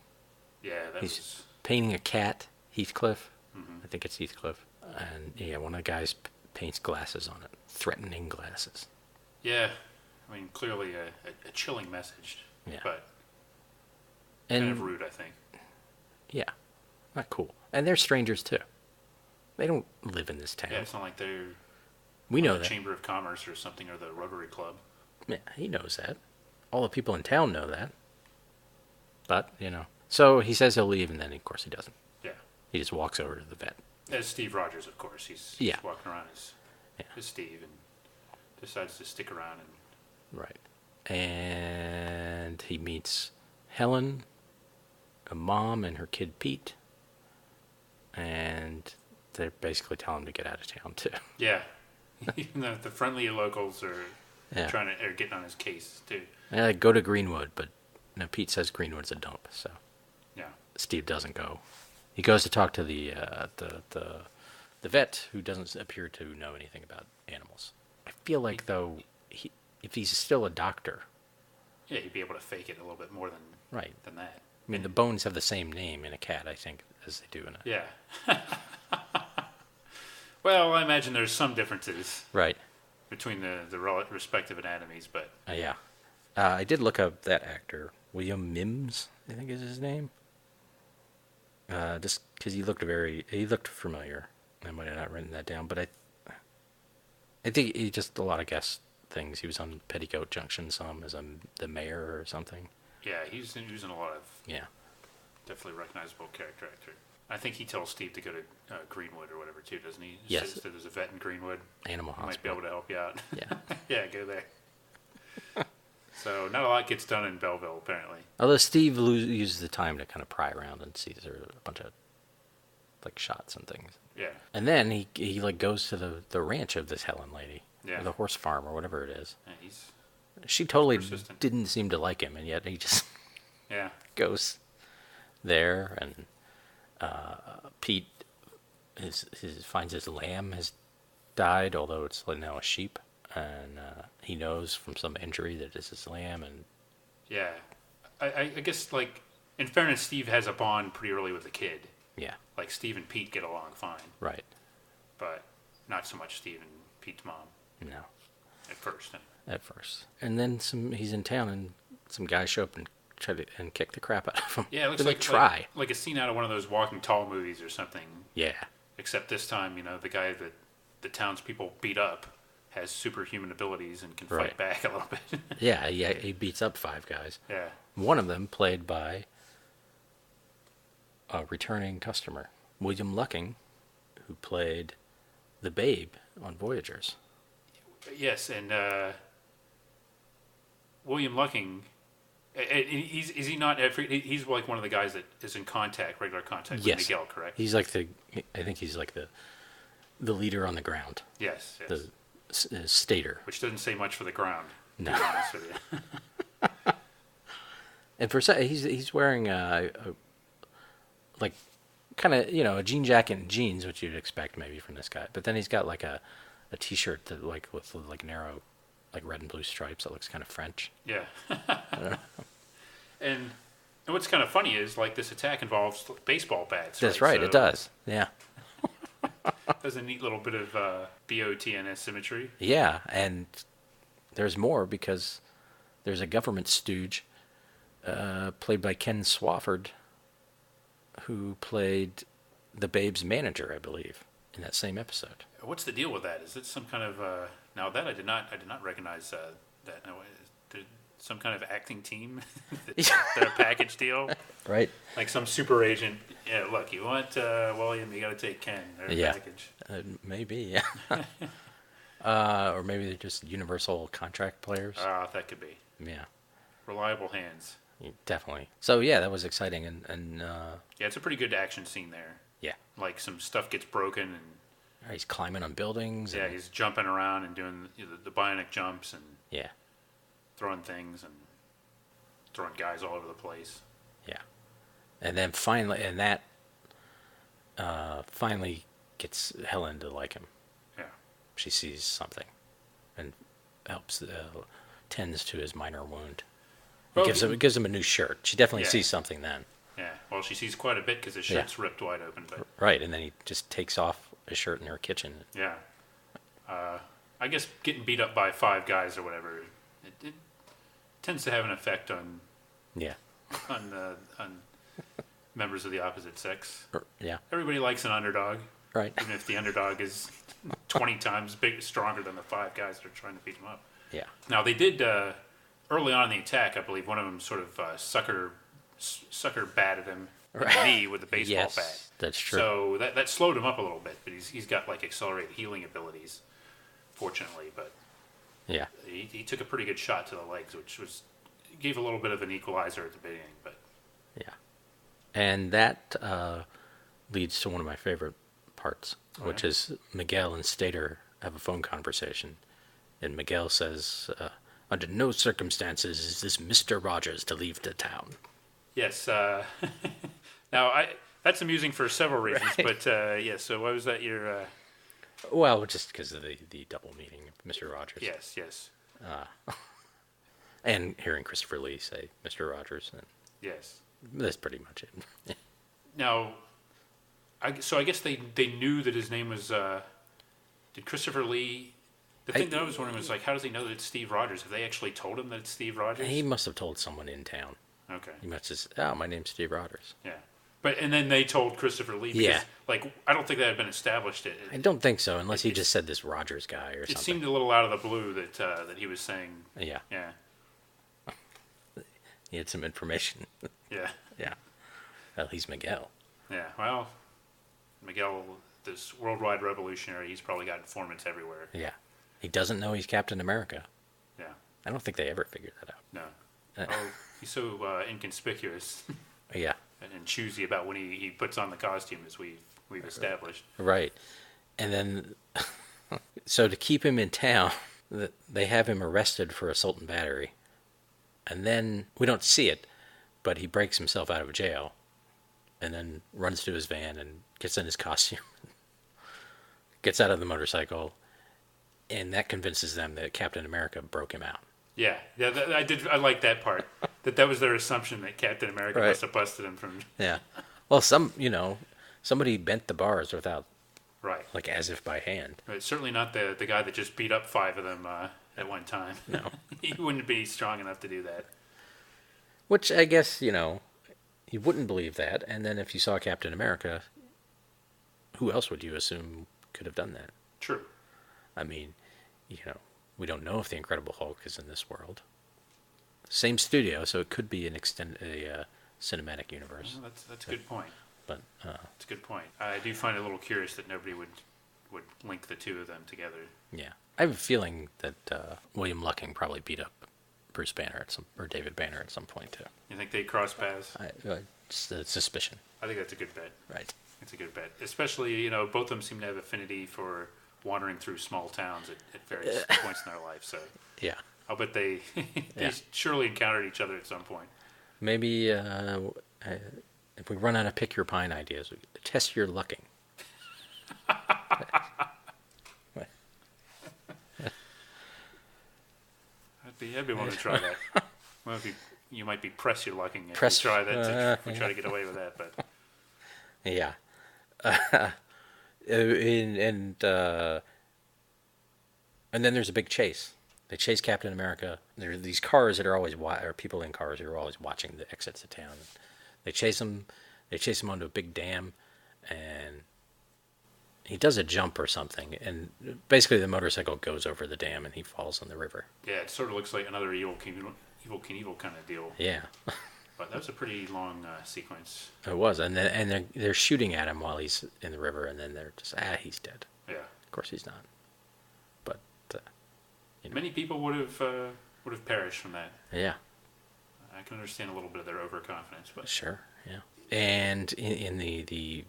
Yeah, He's painting a cat, Heathcliff. Mm-hmm. I think it's Heathcliff. And yeah, one of the guys paints glasses on it, threatening glasses. Yeah, I mean, clearly a chilling message. Yeah. But and, kind of rude, I think. Yeah, not cool. And they're strangers too. They don't live in this town. Yeah, it's not like they're... We know the that. Chamber of Commerce or something, or the Rotary Club. Yeah, he knows that. All the people in town know that. But, So he says he'll leave, and then, of course, he doesn't. Yeah. He just walks over to the vet. As Steve Rogers, of course. He's walking around as Steve and decides to stick around. Right. And he meets Helen, a mom, and her kid Pete. And they're basically telling him to get out of town, too. Yeah. Even though the friendly locals are getting on his case, too. Yeah, go to Greenwood, but Pete says Greenwood's a dump, so... Yeah. Steve doesn't go. He goes to talk to the the vet, who doesn't appear to know anything about animals. I feel like, though, if he's still a doctor... Yeah, he'd be able to fake it a little bit more than that. I mean, the bones have the same name in a cat, I think, as they do in a... Yeah. Well, I imagine there's some differences. Right. Between the respective anatomies, but... Yeah. I did look up that actor, William Mims, I think is his name. Just because he looked familiar. I might have not written that down, but I think he just a lot of guest things. He was on Petticoat Junction some as the mayor or something. Yeah, he's in a lot of definitely recognizable character actor. I think he tells Steve to go to Greenwood or whatever too, doesn't he? Yes. Says that there's a vet in Greenwood. Animal He might hospital. be able to help you out. Yeah. Yeah, go there. So not a lot gets done in Belleville, apparently. Although Steve uses the time to kind of pry around and sees there are a bunch of like shots and things. Yeah. And then he like goes to the ranch of this Helen lady. Yeah. Or the horse farm or whatever it is. Yeah, She totally persistent. didn't seem to like him, and yet he just Yeah. goes there, and Pete finds his lamb has died, although it's now a sheep, and he knows from some injury that it's his lamb, and Yeah. I guess, like, in fairness, Steve has a bond pretty early with the kid. yeah, Like, Steve and Pete get along fine, right, but not so much Steve and Pete's mom no, at first. at first, and then he's in town, and some guys show up and try to kick the crap out of him. Yeah, it looks They, like try. like a scene out of one of those Walking Tall movies or something. Yeah, Except this time, the guy that the townspeople beat up has superhuman abilities and can fight Right. back a little bit. yeah, he beats up 5 guys. Yeah. One of them played by a returning customer, William Lucking, who played the Babe on Voyagers. Yes, and William Lucking, is he not? He's like one of the guys that is in regular contact with Yes. Miguel, correct? He's like I think he's like the leader on the ground, Yes. the stater. Which doesn't say much for the ground. No. To be honest with you. And he's wearing like kind of a jean jacket and jeans, which you'd expect maybe from this guy. But then he's got like a t-shirt that like with like narrow like red and blue stripes that looks kind of French. Yeah. And what's kind of funny is, like, this attack involves baseball bats. That's right, it does. Yeah. There's a neat little bit of BOTNS symmetry. Yeah, and there's more because there's a government stooge played by Ken Swafford who played the Babe's manager, I believe, in that same episode. What's the deal with that? Is it some kind of now that I did not recognize that. No, is there some kind of acting team? Their package deal, Right? like some super agent. Yeah, look, you want William, you got to take Ken. Their Yeah. package. Maybe, yeah. Or maybe they're just universal contract players. That could be Yeah, reliable hands. definitely. So yeah, that was exciting, and Yeah, it's a pretty good action scene there. yeah, Like, some stuff gets broken, and he's climbing on buildings. yeah, and, he's jumping around and doing the bionic jumps and yeah, throwing things and throwing guys all over the place. yeah. And then finally, finally gets Helen to like him. Yeah. She sees something, and helps tends to his minor wound. Well, gives him a new shirt. She definitely Yeah. sees something then. Yeah. Well, she sees quite a bit because his shirt's ripped wide open. But Right, and then he just takes off his shirt in her kitchen. yeah, I guess getting beat up by 5 guys or whatever, it tends to have an effect on Yeah, on members of the opposite sex. yeah, Everybody likes an underdog, right. even if the underdog is 20 times stronger than the 5 guys that are trying to beat him up. Yeah, Now, they did, early on in the attack, I believe one of them sort of sucker batted him in the knee with a baseball yes, bat. that's true. So that slowed him up a little bit, but he's got, like, accelerated healing abilities, fortunately. But Yeah, he took a pretty good shot to the legs, which gave a little bit of an equalizer at the beginning. But yeah. And that leads to one of my favorite parts, which is Miguel and Stater have a phone conversation. And Miguel says, under no circumstances is this Mr. Rogers to leave the town. yes, now That's amusing for several reasons, Right. but yeah. So why was that your? Well, just because of the double meaning of Mr. Rogers. Yes. And hearing Christopher Lee say Mr. Rogers, and Yes. that's pretty much it. Now, so I guess they knew that his name was. Did Christopher Lee? The thing that I was wondering was like, how does he know that it's Steve Rogers? Have they actually told him that it's Steve Rogers? He must have told someone in town. Okay. He must have said, "Oh, my name's Steve Rogers." Yeah. But and then they told Christopher Lee. Because, Yeah. Like I don't think that had been established. I don't think so, unless he just said this Rogers guy or It something. seemed a little out of the blue that that he was saying. Yeah, Yeah. he had some information. Yeah. Yeah. Well, he's Miguel. Yeah. Well, Miguel, this worldwide revolutionary, he's probably got informants everywhere. Yeah. He doesn't know he's Captain America. Yeah. I don't think they ever figured that out. No. Oh, he's so inconspicuous Yeah. and choosy about when he puts on the costume, as we've established. Right. And then, so to keep him in town, they have him arrested for assault and battery. And then, we don't see it, but he breaks himself out of jail and then runs to his van and gets in his costume, gets out of the motorcycle, and that convinces them that Captain America broke him out. Yeah. I did. I like that part. that was their assumption that Captain America Right. must have busted him from. Yeah. Well, somebody bent the bars without, Right. like, as if by hand. But certainly not the guy that just beat up 5 of them at one time. No. He wouldn't be strong enough to do that. Which I guess, you wouldn't believe that. And then if you saw Captain America, who else would you assume could have done that? True. I mean, we don't know if the Incredible Hulk is in this world. Same studio, so it could be a cinematic universe. Well, that's a good point. But That's a good point. I do find it a little curious that nobody would link the two of them together. yeah, I have a feeling that William Lucking probably beat up Bruce Banner or David Banner at some point too. You think they cross paths? Just a suspicion, I think that's a good bet. right? It's a good bet. Especially, both of them seem to have affinity for wandering through small towns at various points in their life. So Yeah, I'll bet they Yeah. surely encountered each other at some point. maybe if we run out of pick your pine ideas, test your lucking. I'd be willing to try that. Well, if you might be press your lucking if Press- we try that. If we try to get away with that, but Yeah. And then there's a big chase. They chase Captain America. There are these cars that are always or people in cars who are always watching the exits of town. They chase him. They chase him onto a big dam, and he does a jump or something. And basically, the motorcycle goes over the dam, and he falls in the river. yeah, it sort of looks like another Evil Knievel kind of deal. Yeah, But that was a pretty long sequence. it was. And then they're shooting at him while he's in the river, and then they're just he's dead. Yeah, Of course, he's not. But many people would have perished from that. yeah. I can understand a little bit of their overconfidence, but Sure, yeah. And in the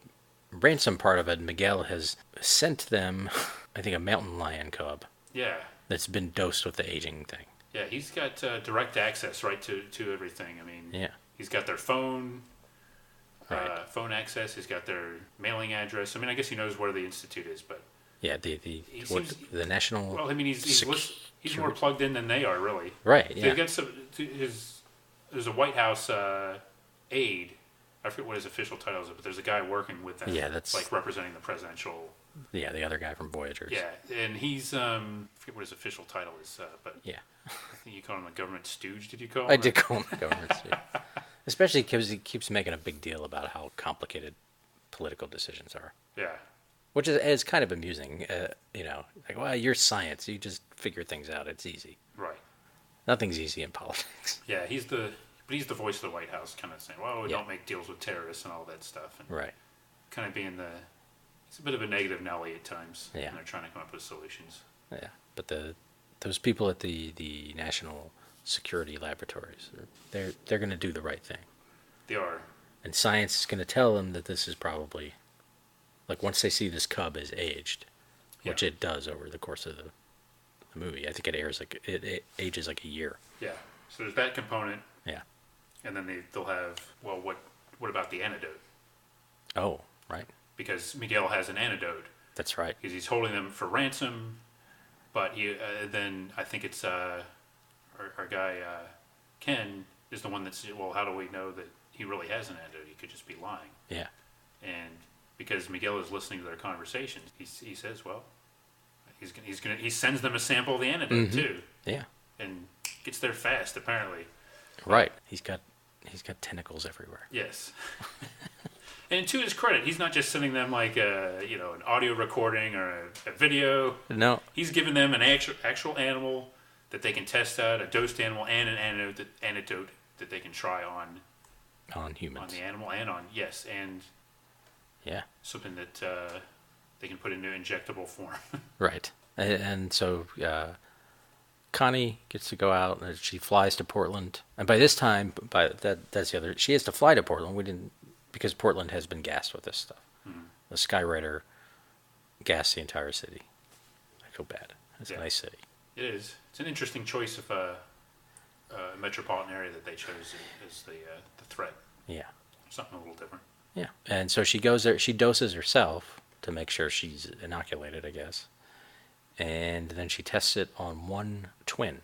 ransom part of it, Miguel has sent them, I think, a mountain lion cub yeah, that's been dosed with the aging thing. yeah, he's got direct access right to everything. I mean, Yeah, he's got their phone. Right. Phone access. He's got their mailing address. I mean, I guess he knows where the institute is, but yeah. The national. well, I mean, he's more plugged in than they are, really. Right. Yeah. They've got there's a White House aide. I forget what his official title is, but there's a guy working with them. Yeah, that's- like representing the presidential. Yeah, the other guy from Voyagers. Yeah, and he's I forget what his official title is, but Yeah. I think you call him a government stooge. Did you call him? I did call him the government student. Especially because he keeps making a big deal about how complicated political decisions are. Yeah, Which is kind of amusing. Like, well, you're science. You just figure things out. It's easy. right. Nothing's easy in politics. Yeah, he's the voice of the White House, kind of saying, "Well, we Yeah. don't make deals with terrorists and all that stuff," and Right. kind of being he's a bit of a negative Nelly at times. Yeah. when they're trying to come up with solutions. Yeah, but those people at the National Security Laboratories, they're going to do the right thing, They are. and science is going to tell them that this is probably, like, once they see this cub is aged, which Yeah. it does over the course of the movie. I think it ages like a year. Yeah. So there's that component, Yeah. and then they'll have what about the antidote? Oh, right. because Miguel has an antidote. That's right. Because he's holding them for ransom, but then I think it's our guy Ken is the one that's, well, how do we know that he really has an antidote? He could just be lying. Yeah. And because Miguel is listening to their conversations, he says, well, he sends them a sample of the antidote too. Yeah. And gets there fast, apparently. Right. He's got tentacles everywhere. Yes. And to his credit, he's not just sending them like an audio recording or a video. No. He's giving them an actual animal that they can test out, a dosed animal, and an antidote that they can try on humans, on the animal, and and something that they can put into injectable form. Right. And so Connie gets to go out, and she flies to Portland. And by this time, that's the other. She has to fly to Portland. Because Portland has been gassed with this stuff. Mm-hmm. The Skywriter gassed the entire city. I feel bad. It's a nice city. It is. It's an interesting choice of a metropolitan area that they chose as the threat. Yeah. Something a little different. Yeah. And so she goes there. She doses herself to make sure she's inoculated, I guess. And then she tests it on one twin,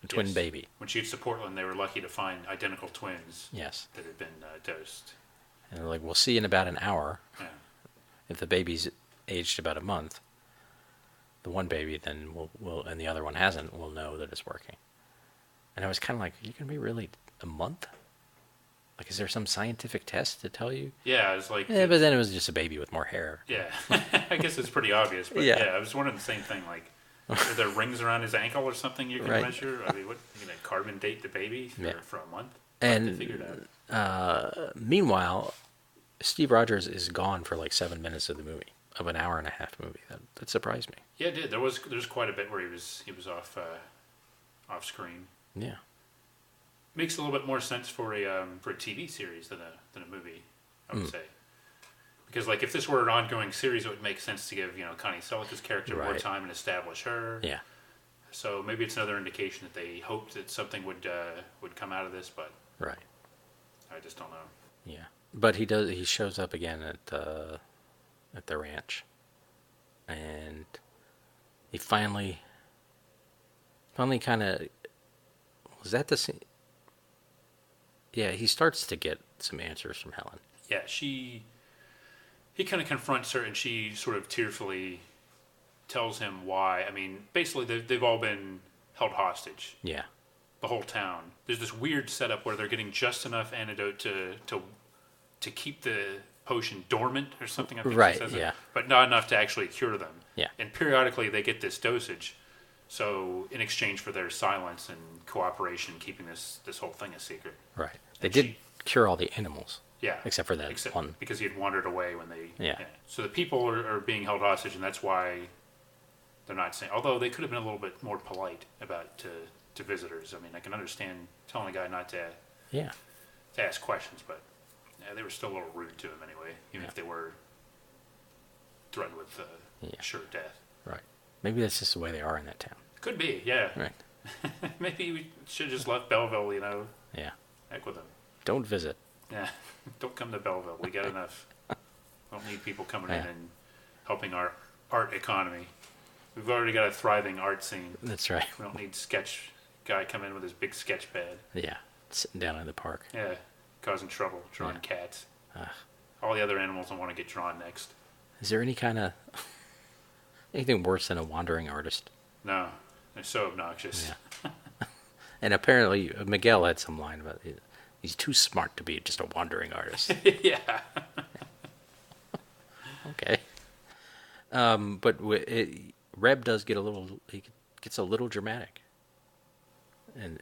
a twin baby. When she gets to Portland, they were lucky to find identical twins. Yes. That had been dosed. And they're like, we'll see in about an hour. Yeah. If the baby's aged about a month, the one baby then will and the other one hasn't, will know that it's working. And I was kind of like, are you going to be really a month? Like, is there some scientific test to tell you? Yeah, it was like... Yeah, but then it was just a baby with more hair. Yeah. I guess it's pretty obvious. But yeah, I was wondering the same thing. Like, are there rings around his ankle or something you can measure? I mean, what, you going to carbon date the baby for a month? And meanwhile, Steve Rogers is gone for like 7 minutes of the movie, of an hour and a half movie. That surprised me. Yeah, it did. There's quite a bit where he was off screen. Yeah, makes a little bit more sense for a TV series than a movie, I would say. Because like if this were an ongoing series, it would make sense to give Connie Selleck's character more time and establish her. Yeah. So maybe it's another indication that they hoped that something would come out of this, but I just don't know. Yeah, but he does. He shows up again at the ranch, and he finally kind of, was that the scene? Yeah, he starts to get some answers from Helen. Yeah, he kind of confronts her, and she sort of tearfully tells him why. I mean, basically they've all been held hostage. Yeah. The whole town. There's this weird setup where they're getting just enough antidote to keep the potion dormant or something. I think right. Yeah. But not enough to actually cure them. Yeah. And periodically they get this dosage. So in exchange for their silence and cooperation, keeping this whole thing a secret. Right. They did cure all the animals. Yeah. Except for that one. Because he had wandered away when they. Yeah. So the people are being held hostage, and that's why they're not saying. Although they could have been a little bit more polite about to visitors. I mean, I can understand telling a guy not to ask questions, but they were still a little rude to him anyway, even if they were threatened with sure death. Right. Maybe that's just the way they are in that town. Could be, yeah. Right. Maybe we should have just left Belleville, Yeah. Heck with them. Don't visit. Yeah. Don't come to Belleville. We got enough. Don't need people coming in and helping our art economy. We've already got a thriving art scene. That's right. We don't need sketch guy come in with his big sketch pad. Yeah. Sitting down in the park. Yeah. Causing trouble. Drawing cats. All the other animals don't want to get drawn next. Is there anything worse than a wandering artist? No. They're so obnoxious. Yeah. And apparently Miguel had some line about it. He's too smart to be just a wandering artist. Yeah. Okay. But Reb does get he gets a little dramatic. And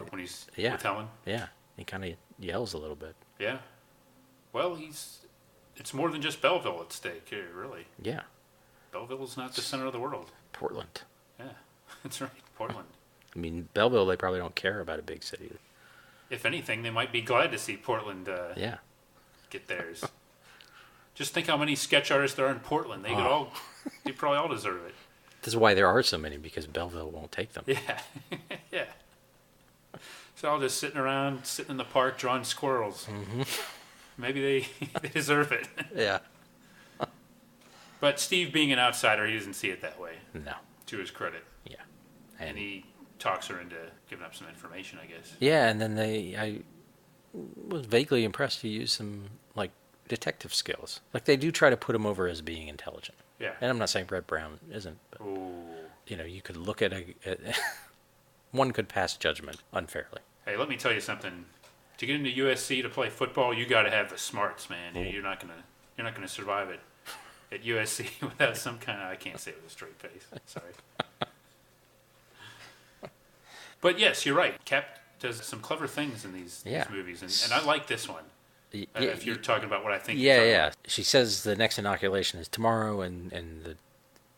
when he's with Helen? Yeah. He kind of yells a little bit. Yeah. Well, it's more than just Belleville at stake here, really. Yeah. Belleville is not the center of the world. Portland. Yeah. That's right. Portland. I mean, Belleville, they probably don't care about a big city. If anything, they might be glad to see Portland get theirs. Just think how many sketch artists there are in Portland. They probably all deserve it. This is why there are so many, because Belleville won't take them. Yeah. Yeah. So all just sitting in the park drawing squirrels. Mm-hmm. maybe they deserve it. Yeah. But Steve, being an outsider, he doesn't see it that way. No. To his credit. Yeah. And he talks her into giving up some information, I guess. Yeah, and then I was vaguely impressed to use some, like, detective skills. Like, they do try to put him over as being intelligent. Yeah. And I'm not saying Reb Brown isn't, but, Ooh. you know, you could look at one could pass judgment unfairly. Hey, let me tell you something. To get into USC to play football, you got to have the smarts, man. You're not gonna survive it at USC without some kind of, I can't say it with a straight face. Sorry. But yes, you're right. Cap does some clever things in these movies, and I like this one. If you're talking about what I think. Yeah. She says the next inoculation is tomorrow, and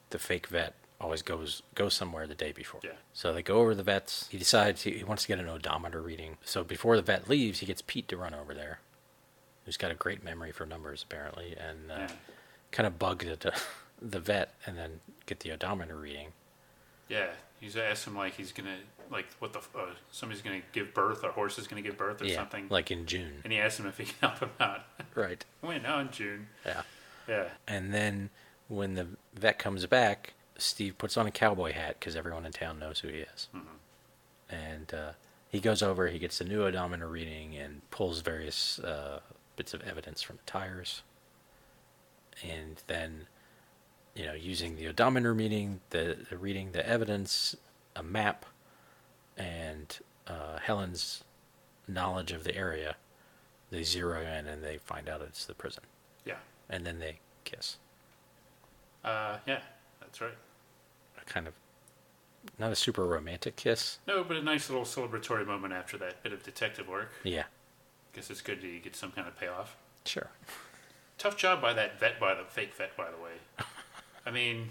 the fake vet always goes somewhere the day before. Yeah. So they go over the vets. He decides he wants to get an odometer reading. So before the vet leaves, he gets Pete to run over there, who's got a great memory for numbers apparently, and kind of bug the vet, and then get the odometer reading. Yeah, he's asked him like he's gonna what the somebody's gonna give birth, or horse is gonna give birth, or something. Like in June. And he asked him if he can help him out. Right. When? Oh, in June. Yeah. Yeah. And then when the vet comes back, Steve puts on a cowboy hat because everyone in town knows who he is. Mm-hmm. And he goes over, he gets the new odometer reading, and pulls various bits of evidence from the tires. And then, you know, using the odometer reading, the reading, the evidence, a map, and Helen's knowledge of the area, they zero in and they find out it's the prison. Yeah. And then they kiss. Yeah, that's right. A kind of, not a super romantic kiss. No, but a nice little celebratory moment after that bit of detective work. Yeah. Guess it's good to get some kind of payoff. Sure. Tough job by that fake vet, by the way. I mean,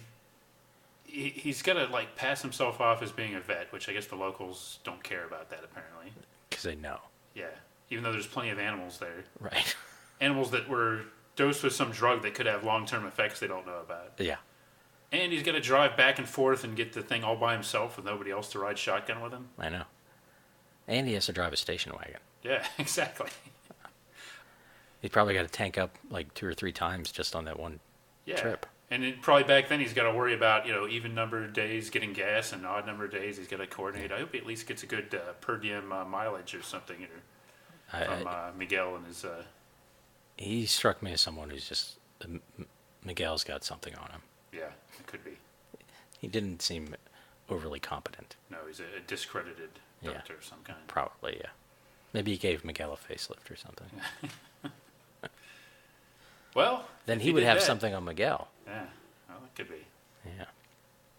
he's got to like pass himself off as being a vet, which I guess the locals don't care about that apparently. Because they know. Yeah, even though there's plenty of animals there. Right. Animals that were dosed with some drug that could have long-term effects they don't know about. Yeah. And he's got to drive back and forth and get the thing all by himself with nobody else to ride shotgun with him. I know. And he has to drive a station wagon. Yeah, exactly. He's probably got to tank up like 2 or 3 times just on that one trip. And probably back then he's got to worry about, even number of days getting gas and odd number of days he's got to coordinate. I hope he at least gets a good per diem mileage or something from Miguel and his... He struck me as someone who's just... Miguel's got something on him. Yeah, it could be. He didn't seem overly competent. No, he's a discredited doctor of some kind. Probably, yeah. Maybe he gave Miguel a facelift or something. Well, then he would have something on Miguel. Yeah, well, it could be. Yeah.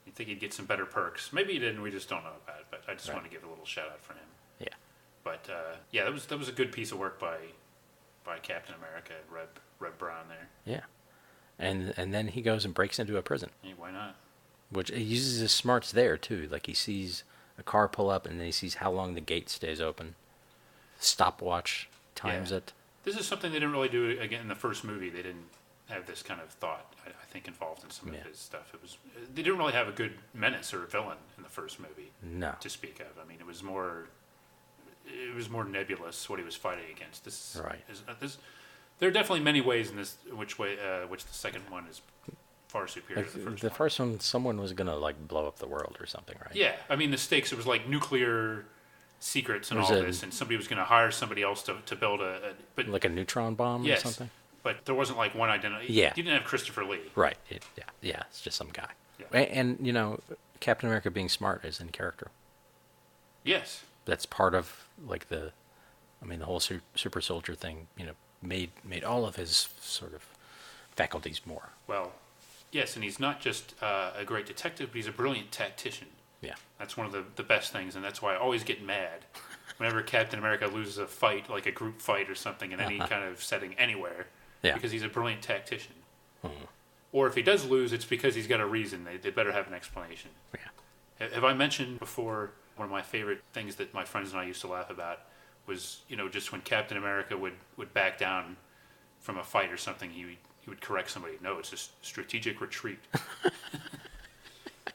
You'd think he'd get some better perks. Maybe he didn't. We just don't know about it. But I just want to give a little shout out for him. Yeah. But that was a good piece of work by Captain America and Reb Brown there. Yeah. And then he goes and breaks into a prison. Yeah, why not? Which he uses his smarts there too. Like he sees a car pull up and then he sees how long the gate stays open. Stopwatch times it. This is something they didn't really do again in the first movie. They didn't have this kind of thought, I think, involved in some of his stuff. They didn't really have a good menace or a villain in the first movie. No. To speak of. I mean, it was more nebulous what he was fighting against. There are definitely many ways in this which the second one is far superior to the first one. The first one, someone was gonna like blow up the world or something, right? Yeah, I mean the stakes. It was like nuclear secrets and all this, and somebody was going to hire somebody else to build but like a neutron bomb or something. But there wasn't like one identity. Yeah, you didn't have Christopher Lee. Right. It's just some guy. Yeah. And Captain America being smart is in character. Yes. That's part of like the whole super soldier thing. Made all of his sort of faculties more. Well, yes, and he's not just a great detective, but he's a brilliant tactician. Yeah. That's one of the best things, and that's why I always get mad whenever Captain America loses a fight, like a group fight or something, in any kind of setting anywhere, because he's a brilliant tactician. Mm-hmm. Or if he does lose, it's because he's got a reason. They better have an explanation. Yeah. Have I mentioned before, one of my favorite things that my friends and I used to laugh about was, just when Captain America would back down from a fight or something, he would correct somebody. No, it's a strategic retreat.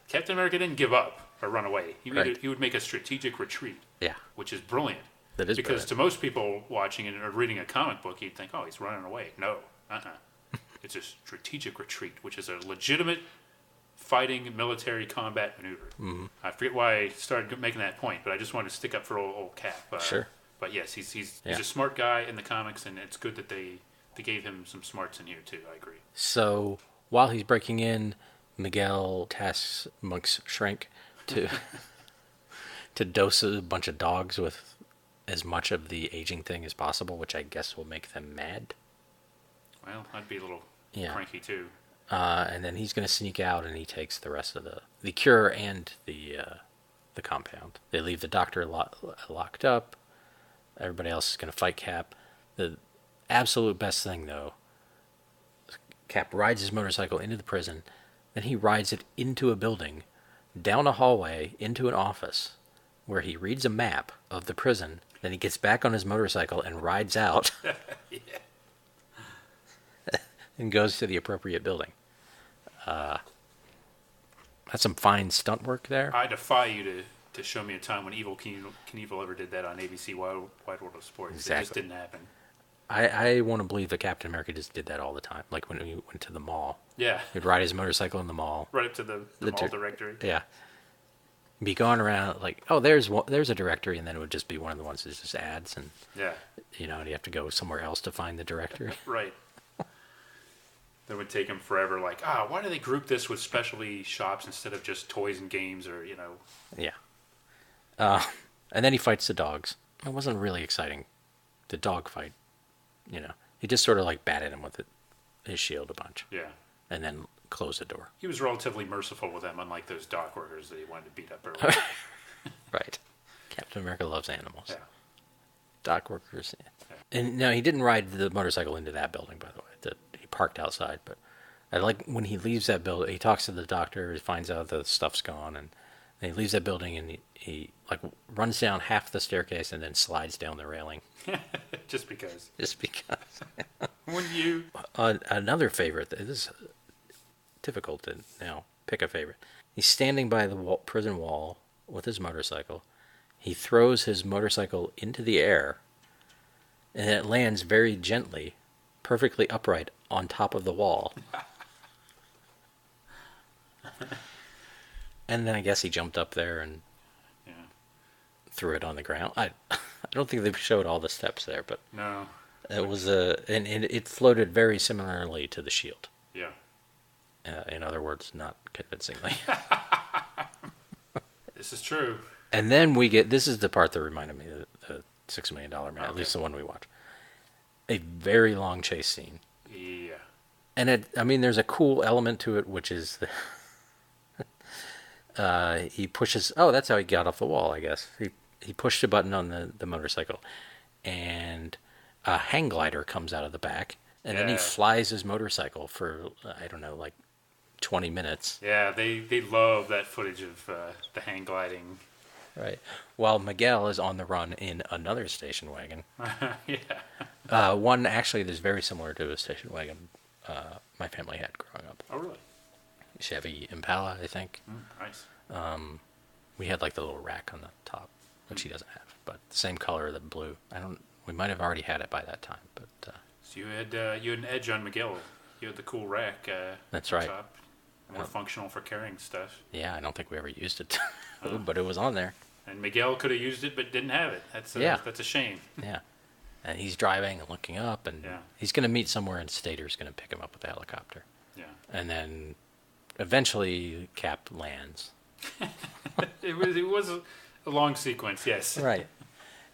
Captain America didn't give up or run away. He would make a strategic retreat. Yeah. Which is brilliant. That is because brilliant. to most people watching it or reading a comic book, you'd think, oh, he's running away. No, it's a strategic retreat, which is a legitimate fighting military combat maneuver. Mm-hmm. I forget why I started making that point, but I just wanted to stick up for old Cap. Sure. But yes, he's Yeah. a smart guy in the comics, and it's good that they gave him some smarts in here too. I agree. So while he's breaking in, Miguel tasks Monk's shrink to to dose a bunch of dogs with as much of the aging thing as possible, which I guess will make them mad. Well, I'd be a little Yeah. cranky too. And then he's going to sneak out, and he takes the rest of the cure and the compound. They leave the doctor locked up. Everybody else is going to fight Cap. The absolute best thing, though, Cap rides his motorcycle into the prison, then he rides it into a building, down a hallway, into an office, where he reads a map of the prison. Then he gets back on his motorcycle and rides out Yeah. and goes to the appropriate building. That's some fine stunt work there. I defy you to show me a time when Evel Knievel ever did that on ABC Wide World of Sports. Exactly. It just didn't happen. I want to believe that Captain America just did that all the time. Like when he went to the mall. Yeah, He'd ride his motorcycle in the mall. right up to the mall directory. Yeah. Be going around like, oh, there's a directory, and then it would just be one of the ones that's just ads, and Yeah, you have to go somewhere else to find the directory. right. That would take him forever. Like, why do they group this with specialty shops instead of just toys and games or Yeah. And then he fights the dogs. It wasn't really exciting, the dog fight. He just sort of like batted him with his shield a bunch, Yeah. and then closed the door. He was relatively merciful with them, unlike those dock workers that he wanted to beat up earlier. Right. Captain America loves animals. Yeah. Dock workers. Yeah. And no, he didn't ride the motorcycle into that building, by the way. He parked outside. But I like when he leaves that building, he talks to the doctor, he finds out the stuff's gone, and then he leaves that building, and he like runs down half the staircase and then slides down the railing. Just because. Just because. Wouldn't you? Another favorite, this is difficult to now pick a favorite. He's standing by the prison wall with his motorcycle. He throws his motorcycle into the air, and it lands very gently, perfectly upright on top of the wall. And then I guess he jumped up there and threw it on the ground. I don't think they showed all the steps there, but No. it was and it floated very similarly to the shield. Yeah. In other words, not convincingly. This is true. And then this is the part that reminded me of the $6 Million Man, at least the one we watched. A very long chase scene. Yeah. And there's a cool element to it, which is he pushes, that's how he got off the wall, I guess. He pushed a button on the motorcycle, and a hang glider comes out of the back, and then he flies his motorcycle for, I don't know, like 20 minutes. Yeah, they love that footage of the hang gliding. Right. While Miguel is on the run in another station wagon. Yeah. One actually that's very similar to a station wagon my family had growing up. Oh, really? Chevy Impala, I think. Nice. We had like the little rack on the top, which he doesn't have, but the same color, the blue. We might have already had it by that time, but. So you had an edge on Miguel. You had the cool rack. That's on right. Top. More functional for carrying stuff. Yeah, I don't think we ever used it, but it was on there. And Miguel could have used it, but didn't have it. That's a shame. Yeah. And he's driving and looking up, and he's going to meet somewhere, and Stater's going to pick him up with a helicopter. Yeah. And then eventually Cap lands. It was a long sequence, yes. Right.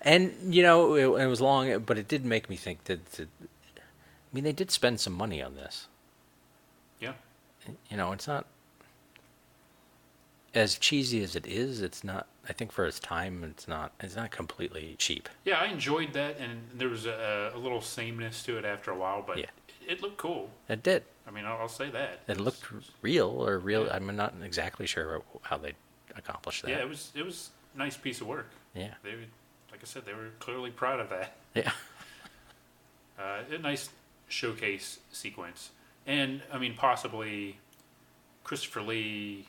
And, it was long, but it did make me think that, they did spend some money on this. Yeah. It's not, as cheesy as it is, it's not, I think for its time, it's not completely cheap. Yeah, I enjoyed that, and there was a little sameness to it after a while, but it looked cool. It did. I mean, I'll say that. It looked real. Yeah. I'm not exactly sure how they accomplished that. Yeah, it was a nice piece of work. Yeah. Like I said, they were clearly proud of that. Yeah. A nice showcase sequence. And, possibly Christopher Lee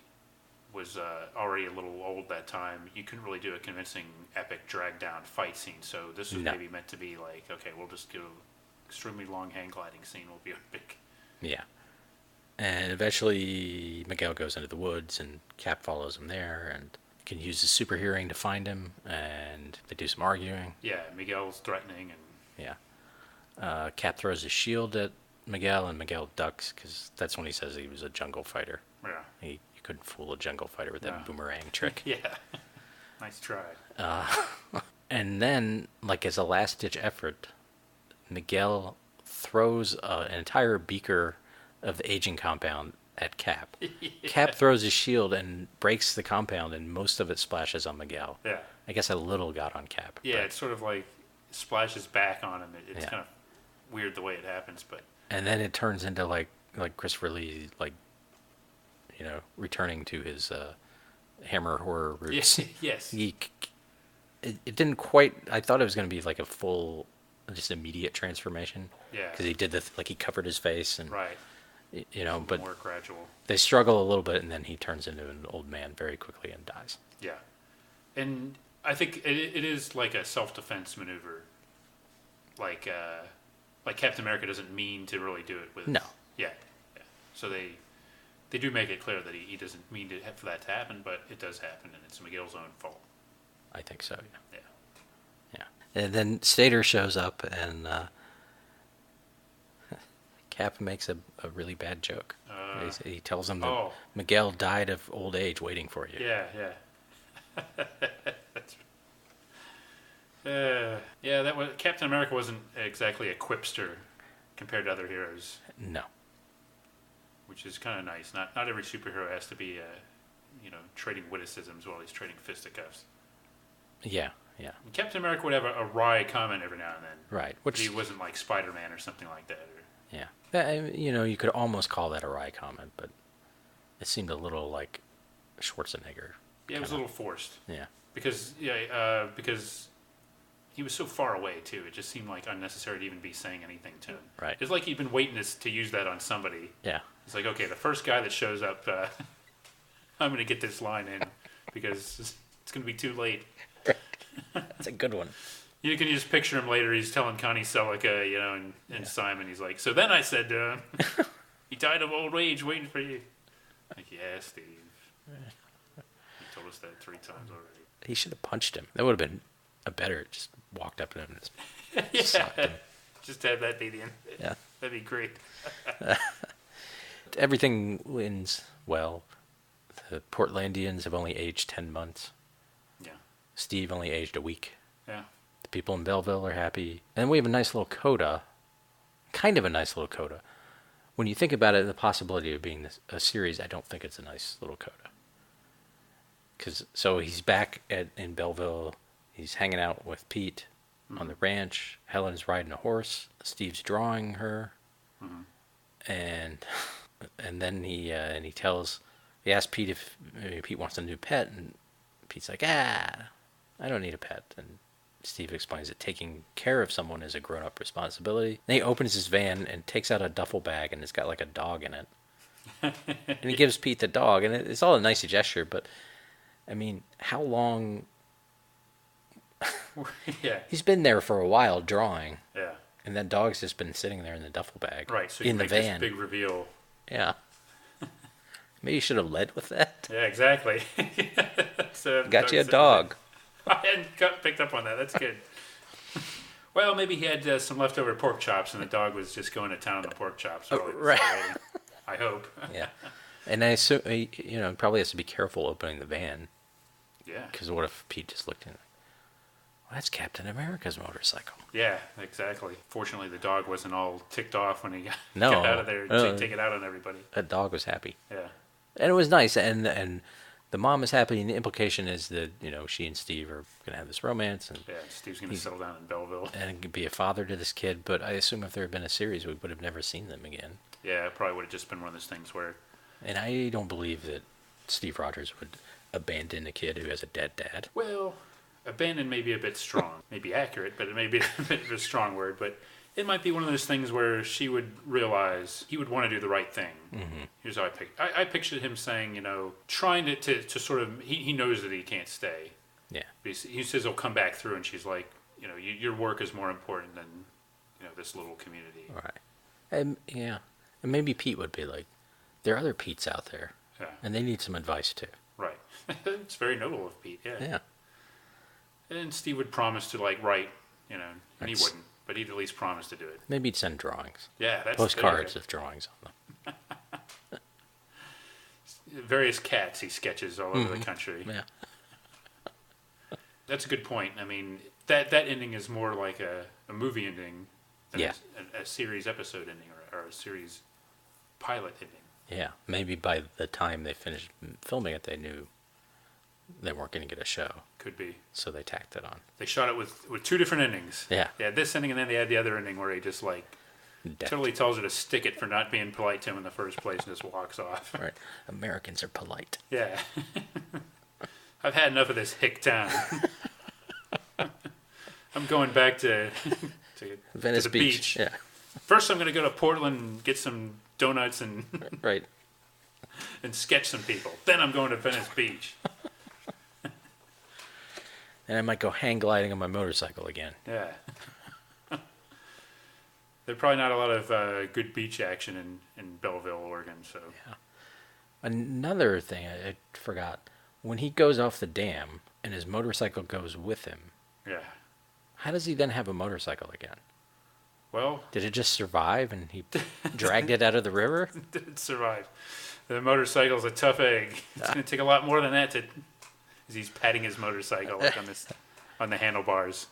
was already a little old that time. You couldn't really do a convincing epic drag down fight scene. So this was maybe meant to be like, okay, we'll just do extremely long hang gliding scene. Will be epic. Yeah. And eventually Miguel goes into the woods and Cap follows him there and can use his super hearing to find him, and they do some arguing. Yeah, Miguel's threatening and yeah. Cap throws his shield at Miguel and Miguel ducks because that's when he says he was a jungle fighter. Yeah. You couldn't fool a jungle fighter with that boomerang trick. Yeah. Nice try. And then, like as a last-ditch effort, Miguel throws an entire beaker of the aging compound at Cap. Yeah. Cap throws his shield and breaks the compound, and most of it splashes on Miguel. Yeah. I guess a little got on Cap. Yeah, it's sort of like splashes back on him. It's kind of weird the way it happens, but. And then it turns into like Christopher Lee, like, you know, returning to his Hammer horror roots. Yes. It didn't quite. I thought it was going to be like a full, just immediate transformation. Yeah. Because he did he covered his face and. Right. You know, but more gradual. They struggle a little bit, and then he turns into an old man very quickly and dies. Yeah, and I think it is like a self-defense maneuver. Like Captain America doesn't mean to really do it with. No. Yeah. So they do make it clear that he doesn't mean for that to happen, but it does happen, and it's Miguel's own fault. I think so. Yeah. Yeah. And then Stater shows up, and Cap makes a really bad joke. He tells him that Miguel died of old age waiting for you. Yeah. That was Captain America wasn't exactly a quipster compared to other heroes. No. Which is kind of nice. Not every superhero has to be, trading witticisms while he's trading fisticuffs. Yeah. And Captain America would have a wry comment every now and then. Right. Which he wasn't like Spider-Man or something like that. Yeah. You know, you could almost call that a wry comment, but it seemed a little like Schwarzenegger. Yeah, it was a little forced. Yeah. Because he was so far away too. It just seemed like unnecessary to even be saying anything to him. Right. It's like he'd been waiting to use that on somebody. Yeah. It's like, okay, the first guy that shows up, I'm going to get this line in because it's going to be too late. That's a good one. You can just picture him later. He's telling Connie Selica, and Simon. He's like, so then I said to him, he died of old age waiting for you. Like, yeah, Steve. You told us that 3 times already. He should have punched him. That would have been a better. Just walked up to him and just socked him. Just have that be the end. Yeah. That'd be great. Everything ends well. The Portlandians have only aged 10 months. Yeah. Steve only aged a week. Yeah. The people in Belleville are happy. And we have a nice little coda. Kind of a nice little coda. When you think about it, the possibility of being a series, I don't think it's a nice little coda. So he's back in Belleville. He's hanging out with Pete on the ranch. Helen's riding a horse. Steve's drawing her. Mm-hmm. And then he asks Pete if Pete wants a new pet, and Pete's like, I don't need a pet. And Steve explains that taking care of someone is a grown-up responsibility. Then he opens his van and takes out a duffel bag, and it's got like a dog in it. And he gives Pete the dog, and it's all a nice gesture, but, I mean, how long... Yeah. He's been there for a while drawing. Yeah. And that dog's just been sitting there in the duffel bag. Right, so in the make van. This big reveal. Yeah. Maybe you should have led with that. Yeah, exactly. Got you a dog. I hadn't picked up on that. That's good. Well, maybe he had some leftover pork chops, and the dog was just going to town on the pork chops. Right. I hope. Yeah. And I assume, probably has to be careful opening the van. Yeah. Because what if Pete just looked in? Well, that's Captain America's motorcycle. Yeah, exactly. Fortunately, the dog wasn't all ticked off when he got out of there to take it out on everybody. That dog was happy. Yeah. And it was nice, and the mom is happy, and the implication is that, she and Steve are going to have this romance. And yeah, Steve's going to settle down in Belleville. And be a father to this kid, but I assume if there had been a series, we would have never seen them again. Yeah, it probably would have just been one of those things where... And I don't believe that Steve Rogers would abandon a kid who has a dead dad. Well, abandon may be a bit strong. Maybe accurate, but it may be a bit of a strong word. But it might be one of those things where she would realize he would want to do the right thing. Mm-hmm. Here's how I pictured him saying, trying to sort of, he knows that he can't stay. Yeah. He says he'll come back through, and she's like, your work is more important than, this little community. Right. And maybe Pete would be like, there are other Petes out there, and they need some advice too. Right. It's very noble of Pete, yeah. Yeah. And Steve would promise to write, and he wouldn't, but he'd at least promise to do it. Maybe he'd send drawings. Yeah, that's postcards with drawings on them. Various cats he sketches all over the country. Yeah. That's a good point. I mean, that ending is more like a movie ending than a series episode ending or a series pilot ending. Yeah, maybe by the time they finished filming it, they knew they weren't going to get a show. Could be. So they tacked it on. They shot it with two different endings. Yeah. They had this ending, and then they had the other ending where he just totally tells her to stick it for not being polite to him in the first place and just walks off. Right. Americans are polite. Yeah. I've had enough of this hick town. I'm going back to Venice the Beach. Yeah. First, I'm going to go to Portland and get some donuts and right. and sketch some people. Then I'm going to Venice Beach. And I might go hang gliding on my motorcycle again. Yeah. There's probably not a lot of good beach action in Belleville, Oregon. So. Yeah. Another thing I forgot. When he goes off the dam and his motorcycle goes with him. Yeah. How does he then have a motorcycle again? Well, did it just survive and he dragged it out of the river? Did it survive? The motorcycle's a tough egg. It's going to take a lot more than that as he's patting his motorcycle on the handlebars.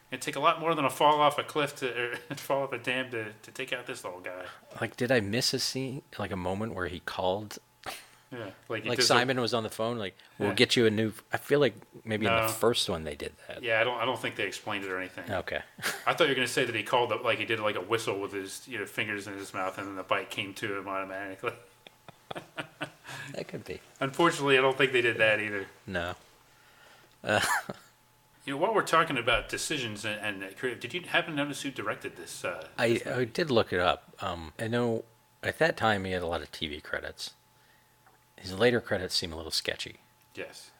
It'd take a lot more than a fall off a cliff or fall off a dam to take out this little guy. Did I miss a scene, a moment where he called? Yeah, like Simon was on the phone, we'll get you a new. I feel like maybe in the first one they did that. Yeah, I don't think they explained it or anything. Okay. I thought you were going to say that he called up, he did a whistle with his fingers in his mouth, and then the bite came to him automatically. That could be. Unfortunately, I don't think they did that either. No. While we're talking about decisions and creative, did you happen to notice who directed this? I did look it up. I know at that time he had a lot of TV credits. His later credits seem a little sketchy. Yes.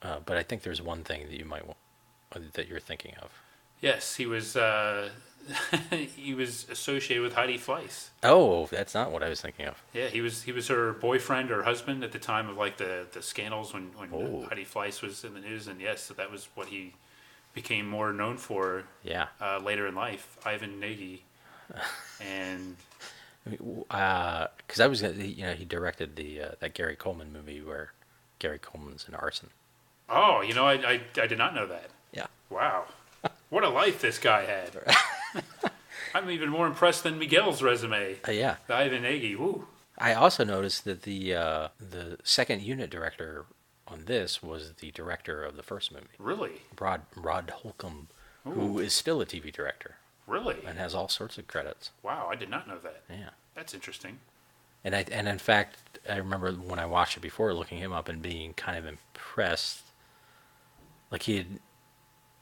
But I think there's one thing that you're thinking of. Yes, he was he was associated with Heidi Fleiss. Oh, that's not what I was thinking of. Yeah, he was her boyfriend or husband at the time of the scandals when Heidi Fleiss was in the news, and yes, so that was what he became more known for. Yeah. Later in life, Ivan Nagy, and. Because I was, he directed that Gary Coleman movie where Gary Coleman's in arson. Oh, I did not know that. Yeah. Wow, what a life this guy had. I'm even more impressed than Miguel's resume. Yeah. The Ivan Nagy. Woo. I also noticed that the second unit director on this was the director of the first movie. Really? Rod Holcomb, who is still a TV director. Really? And has all sorts of credits. Wow, I did not know that. Yeah. That's interesting. And in fact, I remember when I watched it before, looking him up and being kind of impressed. He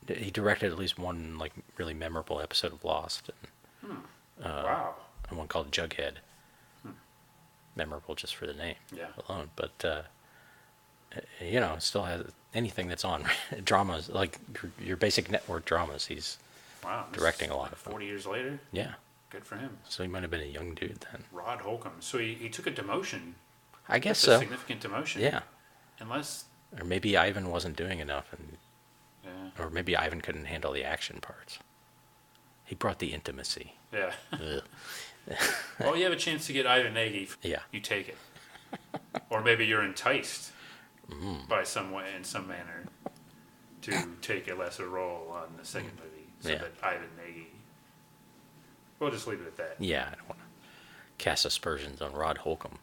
directed at least one really memorable episode of Lost. And, wow. And one called Jughead. Memorable just for the name alone, but still has anything that's on dramas your basic network dramas. He's directing a lot of 40 years later. Yeah. Good for him. So he might have been a young dude then. Rod Holcomb. So he took a demotion. I guess That's so. A significant demotion. Yeah. Or maybe Ivan wasn't doing enough, or maybe Ivan couldn't handle the action parts. He brought the intimacy. Yeah. Well, you have a chance to get Ivan Nagy. Yeah. You take it. Or maybe you're enticed by some way, in some manner, to take a lesser role on the second movie, so that Ivan Nagy. We'll just leave it at that. Yeah, I don't want to cast aspersions on Rod Holcomb.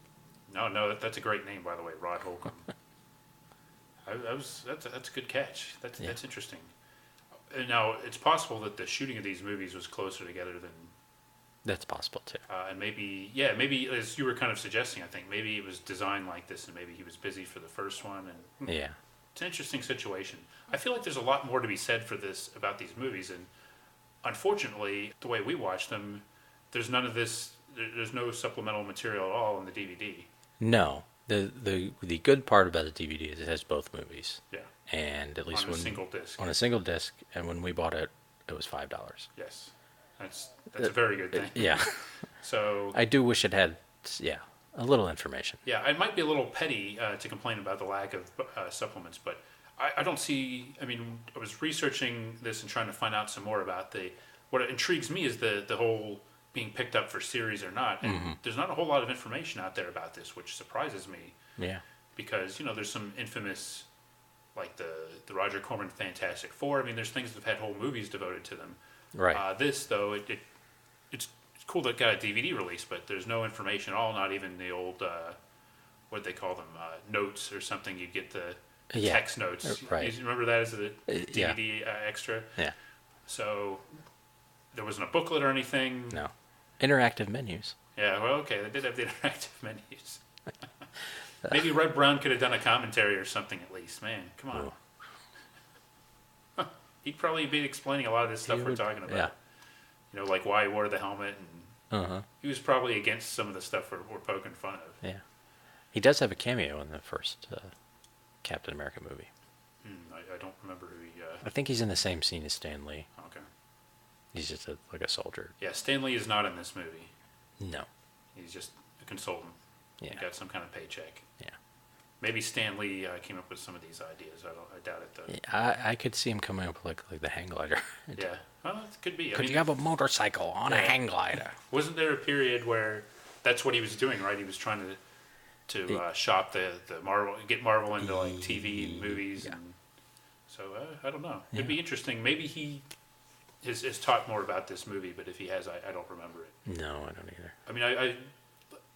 No, that's a great name, by the way, Rod Holcomb. That's a good catch. That's interesting. Now, it's possible that the shooting of these movies was closer together than. That's possible too. And maybe as you were kind of suggesting, I think maybe it was designed like this, and maybe he was busy for the first one. And yeah, it's an interesting situation. I feel like there's a lot more to be said for this about these movies, and unfortunately, the way we watch them, there's none of this. There's no supplemental material at all in the DVD. No, the good part about the DVD is it has both movies. Yeah. And at least on a single disc. On a single disc, and when we bought it, it was $5. Yes, that's a very good thing. Yeah. So I do wish it had, a little information. Yeah, I might be a little petty to complain about the lack of supplements, but I don't see. I mean, I was researching this and trying to find out some more about what intrigues me is the whole being picked up for series or not, and there's not a whole lot of information out there about this, which surprises me. Yeah. Because there's some infamous, like the Roger Corman Fantastic Four. I mean, there's things that have had whole movies devoted to them. Right. This though, it's cool that it got a DVD release, but there's no information at all. Not even the old what do they call them, notes or something. You get the text notes. Right. You remember that as a DVD extra? Yeah. So there wasn't a booklet or anything. No. Interactive menus. Yeah. Well, okay, they did have the interactive menus. Maybe Reb Brown could have done a commentary or something at least. Man, come on. He'd probably be explaining a lot of this stuff we're talking about. Yeah. Like why he wore the helmet, and he was probably against some of the stuff we're poking fun of. Yeah. He does have a cameo in the first Captain America movie. I don't remember who he... I think he's in the same scene as Stan Lee. Okay. He's just like a soldier. Yeah, Stan Lee is not in this movie. No. He's just a consultant. Yeah. He got some kind of paycheck. Yeah. Maybe Stan Lee came up with some of these ideas. I doubt it, though. Yeah, I could see him coming up with like the hang glider. Yeah. Well, it could be. Could you have a motorcycle on a hang glider? Wasn't there a period where that's what he was doing, right? He was trying to shop the Marvel, get Marvel into like TV and movies. Yeah. And so I don't know. It'd be interesting. Maybe he has taught more about this movie, but if he has, I don't remember it. No, I don't either. I mean, I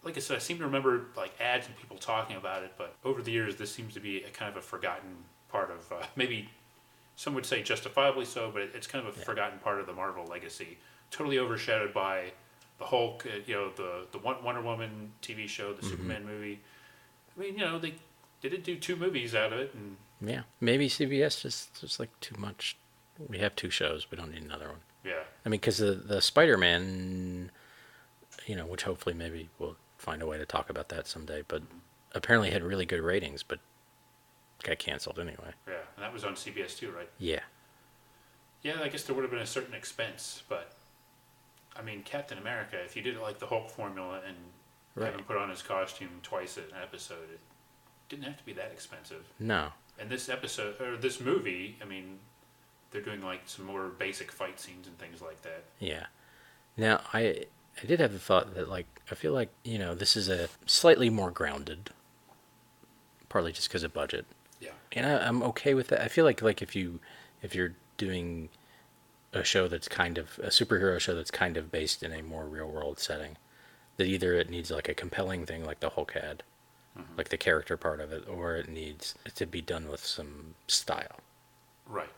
like I said, I seem to remember like ads and people talking about it, but over the years, this seems to be a kind of a forgotten part of maybe some would say justifiably so, but it's kind of a forgotten part of the Marvel legacy, totally overshadowed by the Hulk, the Wonder Woman TV show, the Superman movie. I mean, they did do 2 movies out of it, and yeah, maybe CBS just like too much. We have 2 shows, we don't need another one. Yeah, I mean, because the Spider-Man, which hopefully maybe we'll find a way to talk about that someday, but apparently had really good ratings, but got canceled anyway. Yeah, and that was on CBS too, right? Yeah. Yeah, I guess there would have been a certain expense, but I mean, Captain America, if you did it like the Hulk formula and have him put on his costume twice an episode, it didn't have to be that expensive. No. And this episode, or this movie, I mean, they're doing like some more basic fight scenes and things like that. Yeah. Now, I did have the thought that, like, I feel like, this is a slightly more grounded, partly just because of budget. Yeah. And I'm okay with that. I feel like if you're doing a show that's kind of, a superhero show that's kind of based in a more real-world setting, that either it needs, like, a compelling thing like the Hulk had, like the character part of it, or it needs to be done with some style. Right.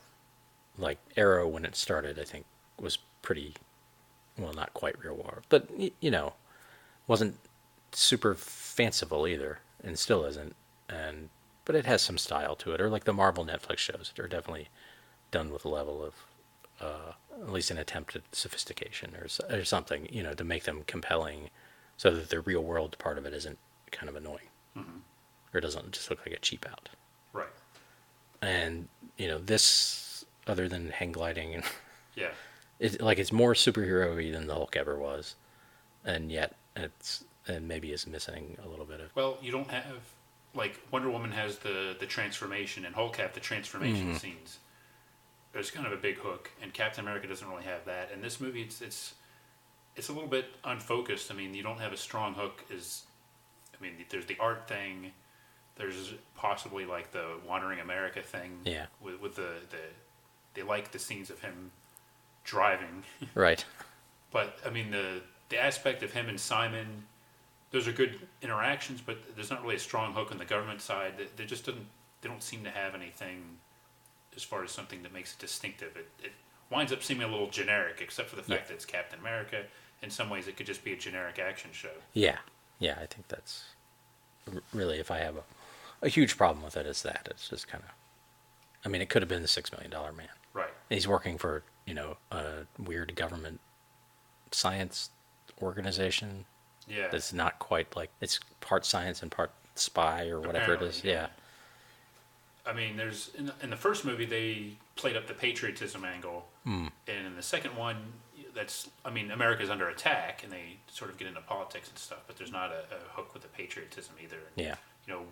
Like Arrow, when it started, I think was pretty, well, not quite real war, but wasn't super fanciful either, and still isn't. But it has some style to it, or like the Marvel Netflix shows that are definitely done with a level of, at least an attempt at sophistication or something, to make them compelling, so that the real world part of it isn't kind of annoying, or it doesn't just look like a cheap out. Right. And this, other than hang gliding, and yeah, it's more superhero-y than the Hulk ever was, and yet maybe is missing a little bit of. Well, you don't have, like, Wonder Woman has the transformation, and Hulk have the transformation scenes. There's kind of a big hook, and Captain America doesn't really have that. And this movie, it's a little bit unfocused. I mean, you don't have a strong hook. There's the art thing. There's possibly like the Wandering America thing. Yeah. With they like the scenes of him driving. Right. But I mean the aspect of him and Simon, those are good interactions, but there's not really a strong hook on the government side. They don't seem to have anything as far as something that makes it distinctive. It winds up seeming a little generic, except for the fact that it's Captain America. In some ways, it could just be a generic action show. Yeah. Yeah, I think that's really, if I have a huge problem with it, is that. It's just kind of, I mean, it could have been the $6 Million Man. Right. And he's working for, a weird government science organization Yeah. that's not quite like, it's part science and part spy or whatever it is. Apparently, Yeah. I mean, there's in the first movie they played up the patriotism angle, and in the second one, America's under attack, and they sort of get into politics and stuff. But there's not a hook with the patriotism either. Yeah. You know,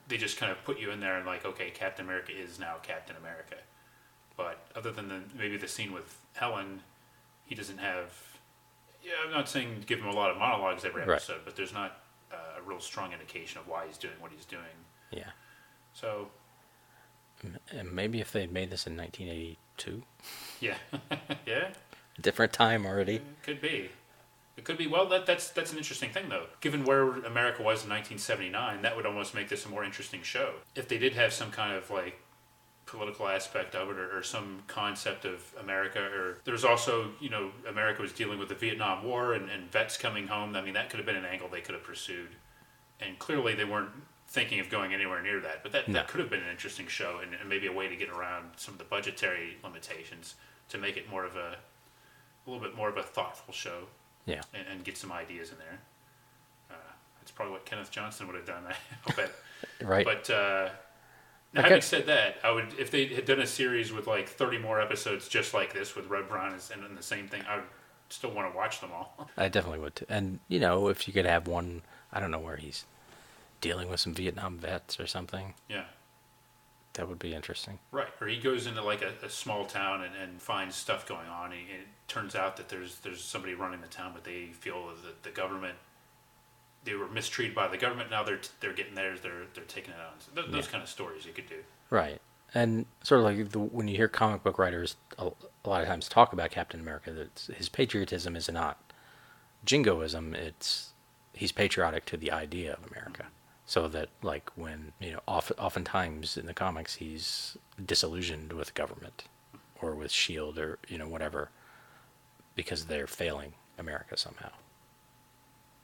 they just kind of put you in there and like, okay, Captain America is now Captain America. But other than maybe the scene with Helen, he doesn't have. Yeah, I'm not saying give him a lot of monologues every episode, Right. but there's not a real strong indication of why he's doing what he's doing. Yeah. So, And maybe if they'd made this in 1982, yeah, yeah, different time already. it could be. It could be. Well, that's an interesting thing, though. Given where America was in 1979, that would almost make this a more interesting show. If they did have some kind of like political aspect of it, or some concept of America, or there's also, America was dealing with the Vietnam War and vets coming home. I mean, that could have been an angle they could have pursued. And clearly they weren't thinking of going anywhere near that. But that could have been an interesting show, and maybe a way to get around some of the budgetary limitations to make it a little bit more of a thoughtful show. Yeah. And get some ideas in there. That's probably what Kenneth Johnson would have done, I bet. Right. But now, having said that, I would, if they had done a series with like 30 more episodes just like this with Reb Brown and the same thing, I would still want to watch them all. I definitely would too. And, if you could have one, I don't know, where he's dealing with some Vietnam vets or something, Yeah. that would be interesting. Right. Or he goes into like a small town and finds stuff going on. And it turns out that there's somebody running the town, but they feel that the government, they were mistreated by the government. Now they're getting theirs. They're taking it on. Those kind of stories you could do. Right. And sort of like when you hear comic book writers a lot of times talk about Captain America, that his patriotism is not jingoism. He's patriotic to the idea of America. So that, like, when, oftentimes in the comics he's disillusioned with government or with S.H.I.E.L.D. or, whatever, because they're failing America somehow.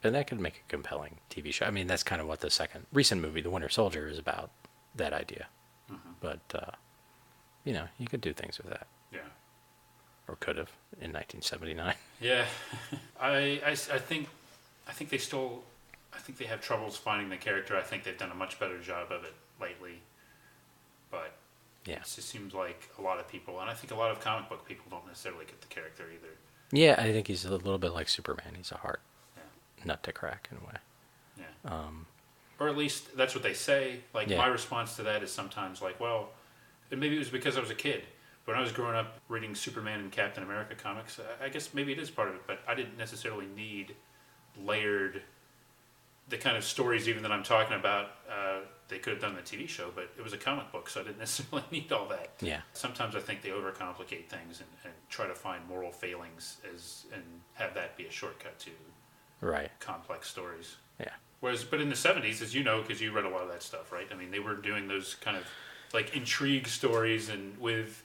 And that could make a compelling TV show. I mean, that's kind of what the recent movie, The Winter Soldier, is about, that idea. Mm-hmm. But, you could do things with that. Yeah. Or could have in 1979. Yeah. I think they still. I think they have troubles finding the character. I think they've done a much better job of it lately. But Yeah. it just seems like a lot of people, and I think a lot of comic book people don't necessarily get the character either. Yeah, I think he's a little bit like Superman. He's a hard nut to crack in a way. Yeah. Or at least that's what they say. Like, my response to that is sometimes like, well, and maybe it was because I was a kid. When I was growing up reading Superman and Captain America comics, I guess maybe it is part of it, but I didn't necessarily need layered, the kind of stories even that I'm talking about. They could have done the TV show, but it was a comic book, so I didn't necessarily need all that. Yeah. Sometimes I think they overcomplicate things and try to find moral failings and have that be a shortcut to Right. complex stories. Yeah. But in the 70s, as you know, because you read a lot of that stuff, right? I mean, they were doing those kind of like intrigue stories, and with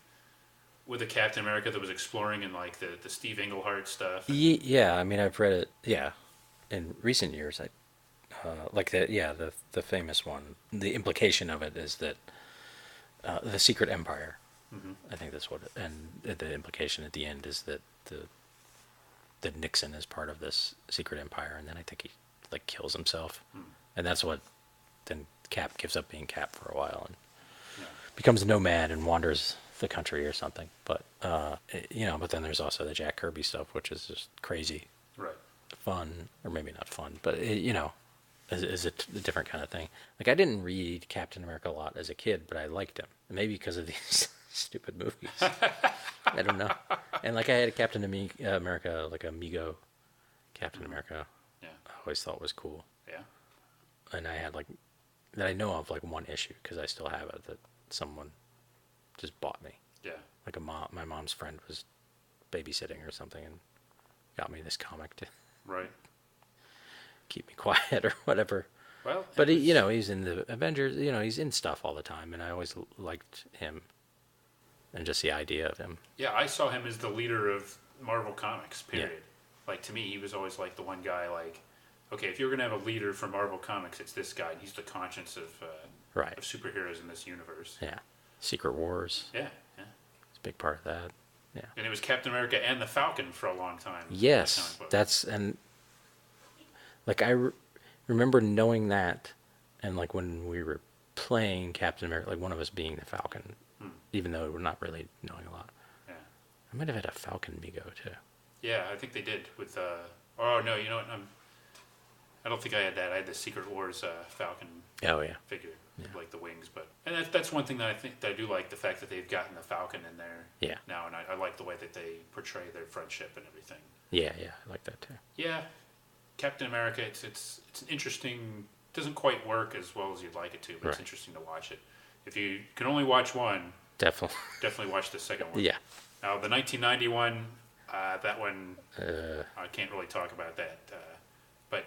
a Captain America that was exploring in like the Steve Englehart stuff. Yeah, I mean, I've read it. Yeah, in recent years, like the famous one. The implication of it is that the Secret Empire. Mm-hmm. I think that's what. And the implication at the end is that that Nixon is part of this secret empire, and then I think he like kills himself, and that's what. Then Cap gives up being Cap for a while and becomes a nomad and wanders the country or something. But but then there's also the Jack Kirby stuff, which is just crazy, Right. fun, or maybe not fun, but is a different kind of thing. Like, I didn't read Captain America a lot as a kid, but I liked him, maybe because of these stupid movies. I don't know. And like, I had a Captain America, like Amigo Captain America. Yeah. I always thought was cool. Yeah. And I had that I know of one issue, because I still have it, that someone just bought me. Yeah. Like my mom's friend was babysitting or something and got me this comic to Right. keep me quiet or whatever. Well, But he's in the Avengers. He's in stuff all the time, and I always liked him, and just the idea of him. yeah, I saw him as the leader of Marvel Comics. Period. Yeah. Like, to me, he was always like the one guy. Like, okay, if you're gonna have a leader for Marvel Comics, it's this guy. He's the conscience of Right. of superheroes in this universe. Yeah. Secret Wars. Yeah. Yeah. He's big part of that. Yeah. And it was Captain America and the Falcon for a long time. Yes, and like remember knowing that, and like when we were playing Captain America, like one of us being the Falcon, even though we're not really knowing a lot. Yeah. I might have had a Falcon Migo too. Yeah, I think they did with. Oh no, you know what? I don't think I had that. I had the Secret Wars Falcon. Oh yeah. Figure, like the wings, and that's one thing that I do like, the fact that they've gotten the Falcon in there. Yeah. Now, and I like the way that they portray their friendship and everything. Yeah, I like that too. Yeah, Captain America. It's an interesting. Doesn't quite work as well as you'd like it to, but it's interesting to watch it. If you can only watch one, definitely watch the second one. Yeah. Now the 1991, that one, I can't really talk about that. But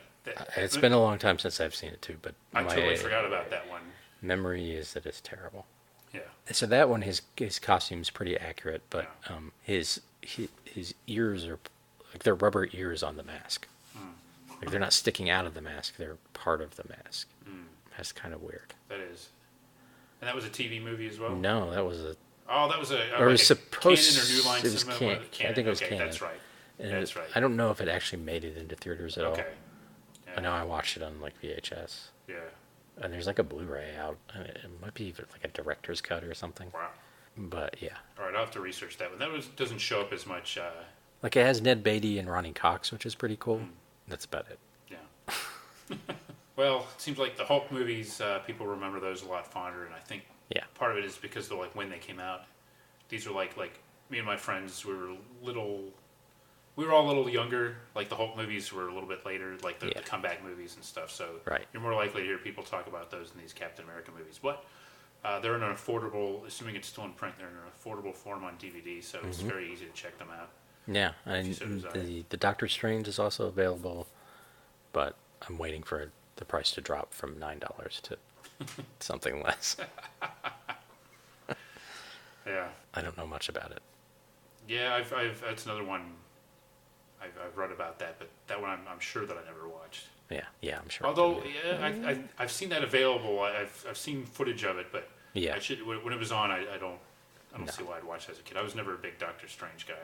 it's been a long time since I've seen it too. But I totally forgot about that one. Memory is that it's terrible. Yeah. So that one, his costume's pretty accurate, but his ears are like they're rubber ears on the mask. Like they're not sticking out of the mask; they're part of the mask. That's kind of weird. That is. And that was a TV movie as well? No, that was a... Oh, that was a... Or it was supposed... Canon or New Line it was Cinema? Canon. I think it was Canon. That's right. That's right. I don't know if it actually made it into theaters at all. Okay. Yeah. I know I watched it on like VHS. Yeah. And there's like a Blu-ray out. It might be even like a director's cut or something. Wow. But yeah. All right, I'll have to research that one. Doesn't show up as much... Like it has Ned Beatty and Ronnie Cox, which is pretty cool. That's about it. Yeah. Well, it seems like the Hulk movies, people remember those a lot fonder, and I think part of it is because of like when they came out. These were like me and my friends, we were all a little younger. Like the Hulk movies were a little bit later, like the comeback movies and stuff. So you're more likely to hear people talk about those in these Captain America movies. But they're in an affordable, assuming it's still in print, they're in an affordable form on DVD, so it's very easy to check them out. Yeah, and the Doctor Strange is also available, but I'm waiting for the price to drop from $9 to something less. Yeah. I don't know much about it. Yeah, I've that's another one. I've read about that, but that one I'm sure that I never watched. Yeah, I'm sure. Although, I've seen that available. I've seen footage of it, but yeah, when it was on, I don't see why I'd watch it as a kid. I was never a big Doctor Strange guy.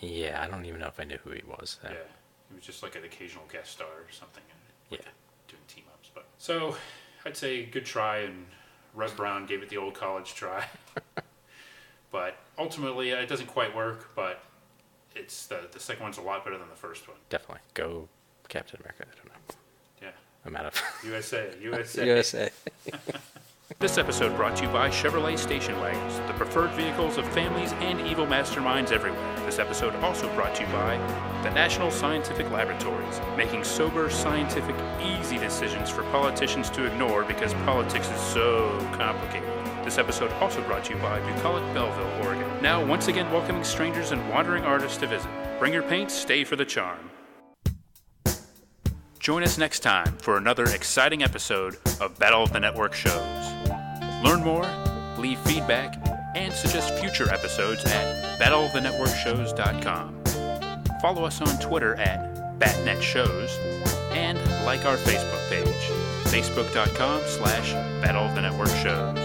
Yeah, I don't even know if I knew who he was. Yeah, he was just like an occasional guest star or something. Yeah, doing team ups. But so I'd say good try, and Reb Brown gave it the old college try. But ultimately, it doesn't quite work. But it's the second one's a lot better than the first one. Definitely go Captain America. I don't know. Yeah, I'm out of USA. This episode brought to you by Chevrolet Station Wagons, the preferred vehicles of families and evil masterminds everywhere. This episode also brought to you by the National Scientific Laboratories, making sober, scientific, easy decisions for politicians to ignore because politics is so complicated. This episode also brought to you by Bucolic, Belleville, Oregon. Now, once again, welcoming strangers and wandering artists to visit. Bring your paint, stay for the charm. Join us next time for another exciting episode of Battle of the Network Shows. Learn more, leave feedback, and suggest future episodes at battleofthenetworkshows.com. Follow us on Twitter at BatNetShows, and like our Facebook page, facebook.com/Battle of the Network Shows.